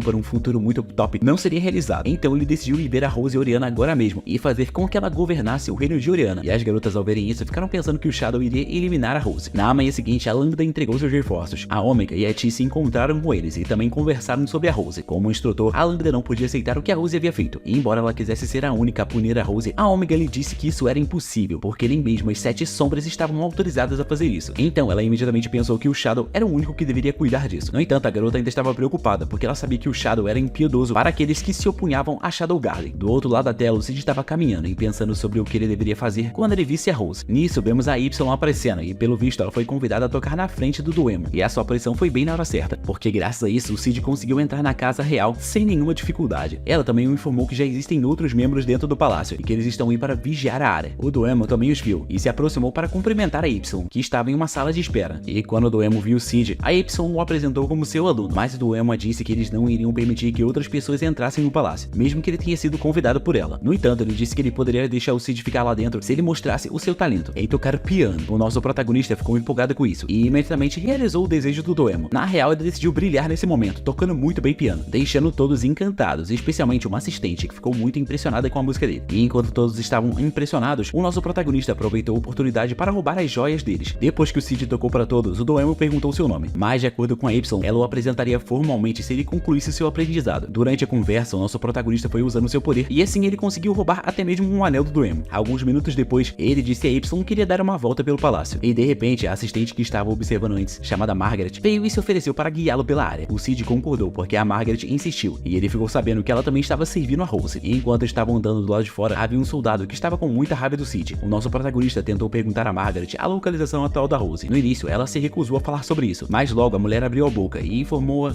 para um futuro muito top não seria realizada. Então ele decidiu ir ver a Rose Oriana agora mesmo e fazer com que ela governasse o reino de Oriana. E as garotas, ao verem isso, ficaram pensando que o Shadow iria eliminar a Rose. Na manhã seguinte, a Lambda entregou seus reforços. A Omega e a T se encontraram com eles e também conversaram sobre a Rose. Como instrutor, a Lambda não podia aceitar o que a Rose havia feito. E embora ela quisesse ser a única a punir a Rose, a Omega lhe disse que isso era impossível, porque nem mesmo as 7 sombras estavam autorizadas a fazer isso. Então ela imediatamente pensou que o Shadow era o único que deveria cuidar disso. No entanto, a garota ainda estava preocupada, porque ela sabia que o Shadow era impiedoso para aqueles que se opunhavam a Shadow Garden. Do outro lado da tela, o Cid estava caminhando e pensando sobre o que ele deveria fazer quando ele visse a Rose. Nisso, vemos a Y aparecendo e, pelo visto, ela foi convidada a tocar na frente do Doemo. E a sua aparição foi bem na hora certa, porque graças a isso, o Cid conseguiu entrar na casa real sem nenhuma dificuldade. Ela também o informou que já existem outros membros dentro do palácio e que eles estão aí para vigiar a área. O Doemo também os viu e se aproximou para cumprimentar a Y, que estava em uma sala de espera. E quando o Doemo viu o Cid, a Y o apresentou como seu aluno, mas o Doemo disse que eles não iriam permitir que outras pessoas entrassem no palácio, mesmo que ele tenha sido convidado por ela. No entanto, ele disse que ele poderia deixar o Cid ficar lá dentro se ele mostrasse o seu talento em tocar piano. O nosso protagonista ficou empolgado com isso e imediatamente realizou o desejo do Doemo. Na real, ele decidiu brilhar nesse momento, tocando muito bem piano, deixando todos encantados, especialmente uma assistente que ficou muito impressionada com a música dele. E enquanto todos estavam impressionados, o nosso protagonista aproveitou a oportunidade para roubar as joias deles. Depois que o Cid tocou para todos, o Doemo perguntou seu nome, mas de acordo com a Y, ela o apresentaria formalmente se ele concluísse seu aprendizado. Durante a conversa, o nosso protagonista foi usando seu poder e assim ele conseguiu roubar até mesmo um anel do Doemo. Alguns minutos depois, ele disse a Y que iria dar uma volta pelo palácio. E de repente, a assistente que estava observando antes, chamada Margaret, veio e se ofereceu para guiá-lo pela área. O Cid concordou porque a Margaret insistiu e ele ficou sabendo que ela também estava servindo a Rose. E enquanto estavam andando do lado de fora, havia um soldado que estava com muita raiva do Cid. O nosso protagonista tentou perguntar a Margaret a localização atual da Rose. No início, ela se recusou a falar sobre isso, mas logo a mulher abriu a boca e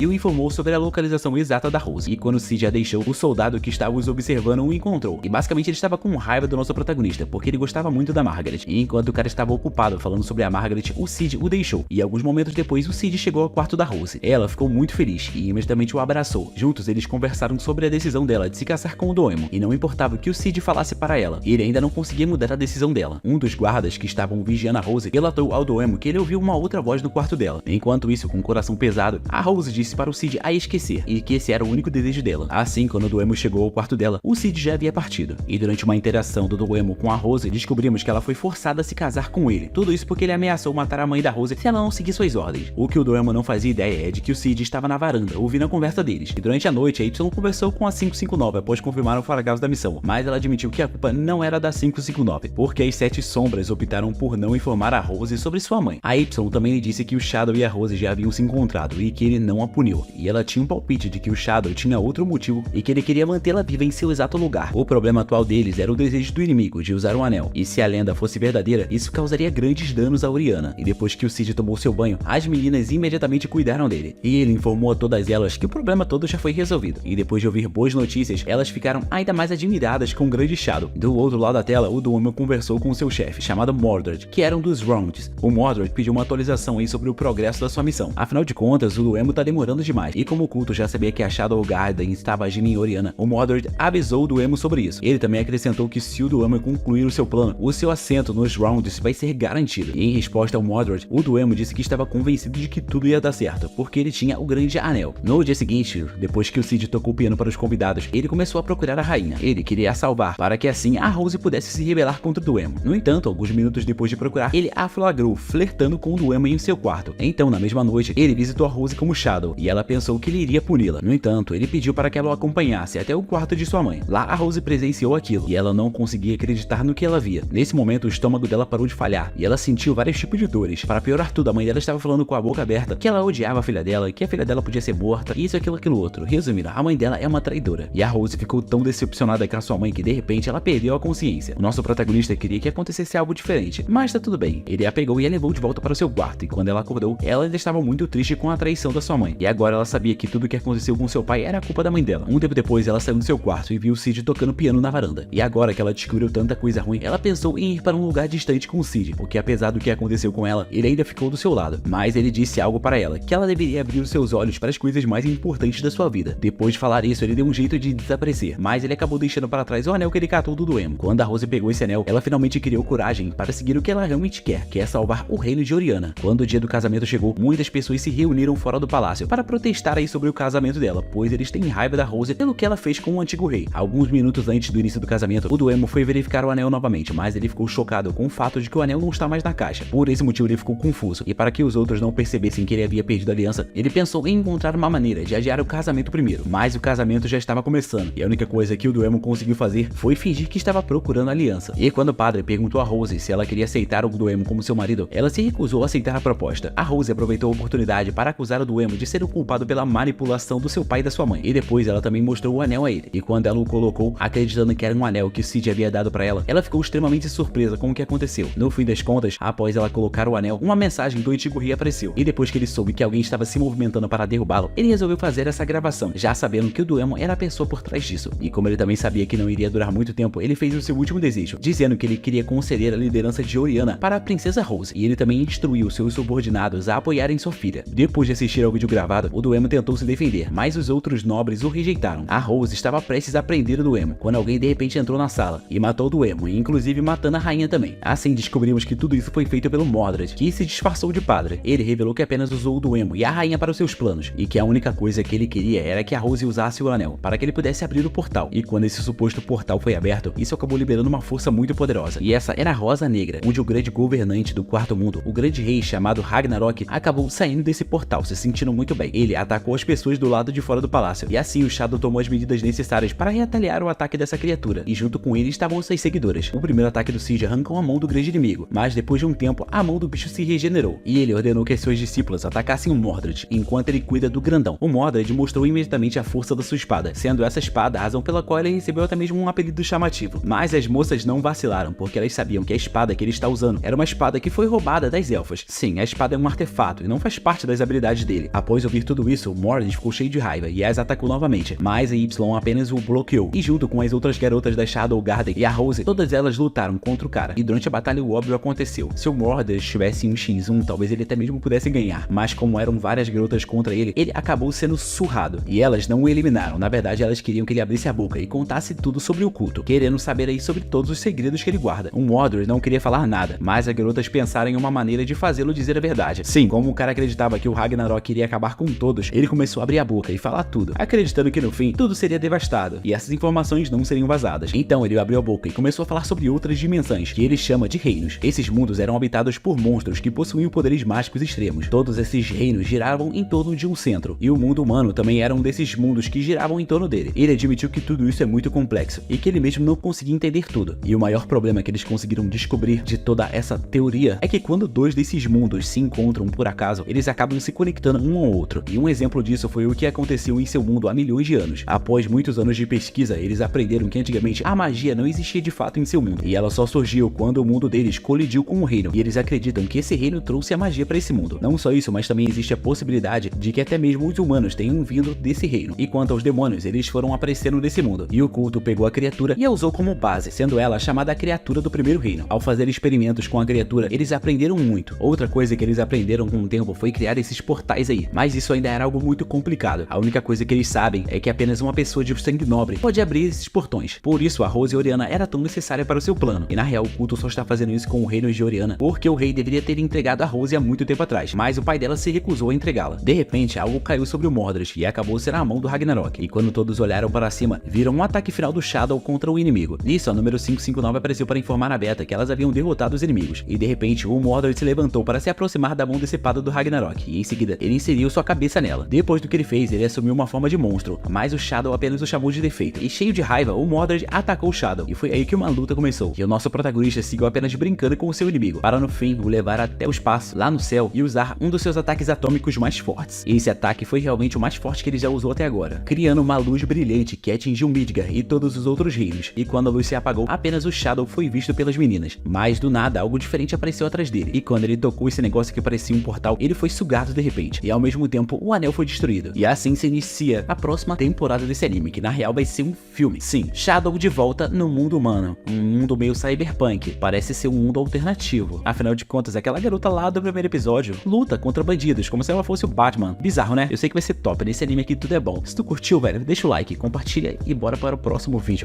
o informou sobre a localização exata da Rose. E quando o Cid a deixou, o soldado que estava os observando o encontrou. E basicamente ele estava com raiva do nosso protagonista, porque ele gostava muito da Margaret. E enquanto o cara estava ocupado falando sobre a Margaret, o Cid o deixou. E alguns momentos depois, o Cid chegou ao quarto da Rose. Ela ficou muito feliz e imediatamente o abraçou. Juntos, eles conversaram sobre a decisão dela de se casar com o Doemo. E não importava o que o Cid falasse para ela, ele ainda não conseguia mudar a decisão dela. Um dos guardas que estavam vigiando a Rose relatou ao Doemo que ele ouviu uma outra voz no quarto dela. Enquanto isso, com o coração pesado, a Rose disse para o Cid a esquecer e que esse era o único desejo dela. Assim, quando o Doemo chegou ao quarto dela, o Cid já havia partido. E durante uma interação do Doemo com a Rose, descobrimos que ela foi forçada a se casar com ele. Tudo isso porque ele ameaçou matar a mãe da Rose se ela não seguir suas ordens. O que o Doemo não fazia ideia é de que o Cid estava na varanda, ouvindo a conversa deles. E durante a noite, a Y conversou com a 559 após confirmar o fracasso da missão, mas ela admitiu que a culpa não era da 559, porque as 7 sombras optaram por não informar a Rose sobre sua mãe. A Y também lhe disse que o Shadow e a Rose já haviam se encontrado e que ele não a puniu, e ela tinha um palpite de que o Shadow tinha outro motivo e que ele queria mantê-la viva em seu exato lugar. O problema atual deles era o desejo do inimigo de usar um anel, e se a lenda fosse verdadeira, isso causaria grandes danos a Oriana. E depois que o Cid tomou seu banho, as meninas imediatamente cuidaram dele, e ele informou a todas elas que o problema todo já foi resolvido. E depois de ouvir boas notícias, elas ficaram ainda mais admiradas com o grande Shadow. Do outro lado da tela, o Doemo conversou com seu chefe, chamado Mordred, que era um dos Rounds. O Mordred pediu uma atualização aí sobre o progresso da sua missão. Afinal de contas, o Doemo tá demorando demais, e como o culto já sabia que a Shadow Garden estava agindo em Oriana, o Mordred avisou o Doemo sobre isso. Ele também acrescentou que se o Doemo concluir o seu plano, o seu assento nos Rounds vai ser garantido. E em resposta ao Mordred, o Doemo disse que estava convencido de que tudo ia dar certo, porque ele tinha o grande anel. No dia seguinte, depois que o Cid tocou o piano para os convidados, ele começou a procurar a rainha. Ele queria a salvar, para que assim a Rose pudesse se rebelar contra o Doemo. No entanto, alguns minutos depois de procurar, ele a flagrou flertando com o Doemo em seu quarto. Então, na mesma noite, ele visitou a Rose como Shadow, e ela pensou que ele iria puni-la. No entanto, ele pediu para que ela o acompanhasse até o quarto de sua mãe. Lá, a Rose presenciou aquilo, e ela não conseguia acreditar no que ela via. Nesse momento, o estômago dela parou de falhar, e ela sentiu vários tipos de dores. Para piorar tudo, a mãe dela estava falando com a boca aberta que ela odiava a filha dela, que a filha dela podia ser morta, isso, aquilo outro. Resumindo, a mãe dela é uma traidora. E a Rose ficou tão decepcionada com a sua mãe que de repente ela perdeu a consciência. O nosso protagonista queria que acontecesse algo diferente, mas tá tudo bem. Ele a pegou e a levou de volta para o seu quarto, e quando ela acordou, ela ainda estava muito triste com a traição da sua mãe. E agora ela sabia que tudo o que aconteceu com seu pai era culpa da mãe dela. Um tempo depois, ela saiu do seu quarto e viu o Cid tocando piano na varanda. E agora que ela descobriu tanta coisa ruim, ela pensou em ir para um lugar distante com o Cid, porque apesar do que aconteceu com ela, ele ainda ficou do seu lado. Mas ele disse algo para ela, que ela deveria abrir os seus olhos para as coisas mais importantes importantes da sua vida. Depois de falar isso, ele deu um jeito de desaparecer, mas ele acabou deixando para trás o anel que ele catou do Dwemer. Quando a Rose pegou esse anel, ela finalmente criou coragem para seguir o que ela realmente quer, que é salvar o reino de Oriana. Quando o dia do casamento chegou, muitas pessoas se reuniram fora do palácio para protestar aí sobre o casamento dela, pois eles têm raiva da Rose pelo que ela fez com o antigo rei. Alguns minutos antes do início do casamento, o Dwemer foi verificar o anel novamente, mas ele ficou chocado com o fato de que o anel não está mais na caixa. Por esse motivo ele ficou confuso, e para que os outros não percebessem que ele havia perdido a aliança, ele pensou em encontrar uma maneira de adiar o casamento primeiro, mas o casamento já estava começando, e a única coisa que o Dwemer conseguiu fazer foi fingir que estava procurando a aliança. E quando o padre perguntou a Rose se ela queria aceitar o Dwemer como seu marido, ela se recusou a aceitar a proposta. A Rose aproveitou a oportunidade para acusar o Dwemer de ser o culpado pela manipulação do seu pai e da sua mãe, e depois ela também mostrou o anel a ele, e quando ela o colocou, acreditando que era um anel que o Cid havia dado para ela, ela ficou extremamente surpresa com o que aconteceu. No fim das contas, após ela colocar o anel, uma mensagem do antigo rei apareceu, e depois que ele soube que alguém estava se movimentando para derrubá-lo, ele resolveu fazer essa gravação, já sabendo que o Dwemer era a pessoa por trás disso. E como ele também sabia que não iria durar muito tempo, ele fez o seu último desejo, dizendo que ele queria conceder a liderança de Oriana para a princesa Rose, e ele também instruiu seus subordinados a apoiarem sua filha. Depois de assistir ao vídeo gravado, o Dwemer tentou se defender, mas os outros nobres o rejeitaram. A Rose estava prestes a prender o Dwemer, quando alguém de repente entrou na sala e matou o Dwemer, inclusive matando a rainha também. Assim descobrimos que tudo isso foi feito pelo Mordred, que se disfarçou de padre. Ele revelou que apenas usou o Dwemer e a rainha para os seus planos, e que a única coisa que ele queria era que a Rose usasse o anel, para que ele pudesse abrir o portal. E quando esse suposto portal foi aberto, isso acabou liberando uma força muito poderosa, e essa era a Rosa Negra, onde o grande governante do Quarto Mundo, o grande rei chamado Ragnarok, acabou saindo desse portal, se sentindo muito bem. Ele atacou as pessoas do lado de fora do palácio, e assim o Shadow tomou as medidas necessárias para retaliar o ataque dessa criatura, e junto com ele estavam suas seguidoras. O primeiro ataque do Cid arrancou a mão do grande inimigo, mas depois de um tempo, a mão do bicho se regenerou, e ele ordenou que as suas discípulas atacassem o Mordred, enquanto ele cuida do grandão. O Mordred mostrou imediatamente a força da sua espada, sendo essa espada a razão pela qual ele recebeu até mesmo um apelido chamativo. Mas as moças não vacilaram, porque elas sabiam que a espada que ele está usando era uma espada que foi roubada das elfas. Sim, a espada é um artefato e não faz parte das habilidades dele. Após ouvir tudo isso, o Mordred ficou cheio de raiva e as atacou novamente, mas a Y apenas o bloqueou, e junto com as outras garotas da Shadow Garden e a Rose, todas elas lutaram contra o cara, e durante a batalha o óbvio aconteceu. Se o Mordred tivesse um x1, talvez ele até mesmo pudesse ganhar, mas como eram várias garotas contra ele, ele acabou sendo surrado, e elas não o eliminaram. Na verdade, elas queriam que ele abrisse a boca e contasse tudo sobre o culto, querendo saber aí sobre todos os segredos que ele guarda. O Mordred não queria falar nada, mas as garotas pensaram em uma maneira de fazê-lo dizer a verdade. Sim, como o cara acreditava que o Ragnarok iria acabar com todos, ele começou a abrir a boca e falar tudo, acreditando que no fim, tudo seria devastado, e essas informações não seriam vazadas. Então ele abriu a boca e começou a falar sobre outras dimensões, que ele chama de reinos. Esses mundos eram habitados por monstros que possuíam poderes mágicos extremos. Todos esses reinos giravam em torno de um centro, e o mundo humano também era um desses mundos que giravam em torno dele. Ele admitiu que tudo isso é muito complexo, e que ele mesmo não conseguia entender tudo. E o maior problema que eles conseguiram descobrir de toda essa teoria é que quando dois desses mundos se encontram por acaso, eles acabam se conectando um ao outro. E um exemplo disso foi o que aconteceu em seu mundo há milhões de anos. Após muitos anos de pesquisa, eles aprenderam que antigamente a magia não existia de fato em seu mundo, e ela só surgiu quando o mundo deles colidiu com o reino, e eles acreditam que esse reino trouxe a magia para esse mundo. Não só isso, mas também existe a possibilidade de que até mesmo os humanos tenham vindo desse reino. E quanto aos demônios, eles foram aparecendo nesse mundo, e o culto pegou a criatura e a usou como base, sendo ela chamada a criatura do primeiro reino. Ao fazer experimentos com a criatura, eles aprenderam muito. Outra coisa que eles aprenderam com o tempo foi criar esses portais aí, mas isso ainda era algo muito complicado. A única coisa que eles sabem é que apenas uma pessoa de sangue nobre pode abrir esses portões. Por isso a Rose Oriana era tão necessária para o seu plano, e na real o culto só está fazendo isso com o reino de Oriana porque o rei deveria ter entregado a Rose há muito tempo atrás, mas o pai dela se recusou a entregá-la. De repente algo caiu sobre o Mordred e acabou sendo a mão do Ragnarok, e quando todos olharam para cima, viram um ataque final do Shadow contra o inimigo. Nisso a número 559 apareceu para informar a Beta que elas haviam derrotado os inimigos, e de repente o Mordred se levantou para se aproximar da mão decepada do Ragnarok, e em seguida ele inseriu sua cabeça nela. Depois do que ele fez, ele assumiu uma forma de monstro, mas o Shadow apenas o chamou de defeito, e cheio de raiva, o Mordred atacou o Shadow, e foi aí que uma luta começou, e o nosso protagonista seguiu apenas brincando com o seu inimigo, para no fim o levar até o espaço, lá no céu, e usar um dos seus ataques atômicos mais fortes. E esse ataque foi realmente o mais forte que ele já usou até agora, criando uma luz brilhante que atingiu Midgard e todos os outros reinos, e quando a luz se apagou, apenas o Shadow foi visto pelas meninas. Mas do nada, algo diferente apareceu atrás dele, e quando ele tocou esse negócio que parecia um portal, ele foi sugado de repente, e ao mesmo tempo o anel foi destruído. E assim se inicia a próxima temporada desse anime, que na real vai ser um filme. Sim, Shadow de volta no mundo humano, um mundo meio cyberpunk, parece ser um mundo alternativo. Afinal de contas, aquela garota lá do primeiro episódio luta contra bandidos, como se ela fosse o Batman. Bizarro, né? Eu sei que vai ser top, nesse anime aqui tudo é bom. Se tu curtiu, velho, deixa o like, compartilha e bora para o próximo vídeo.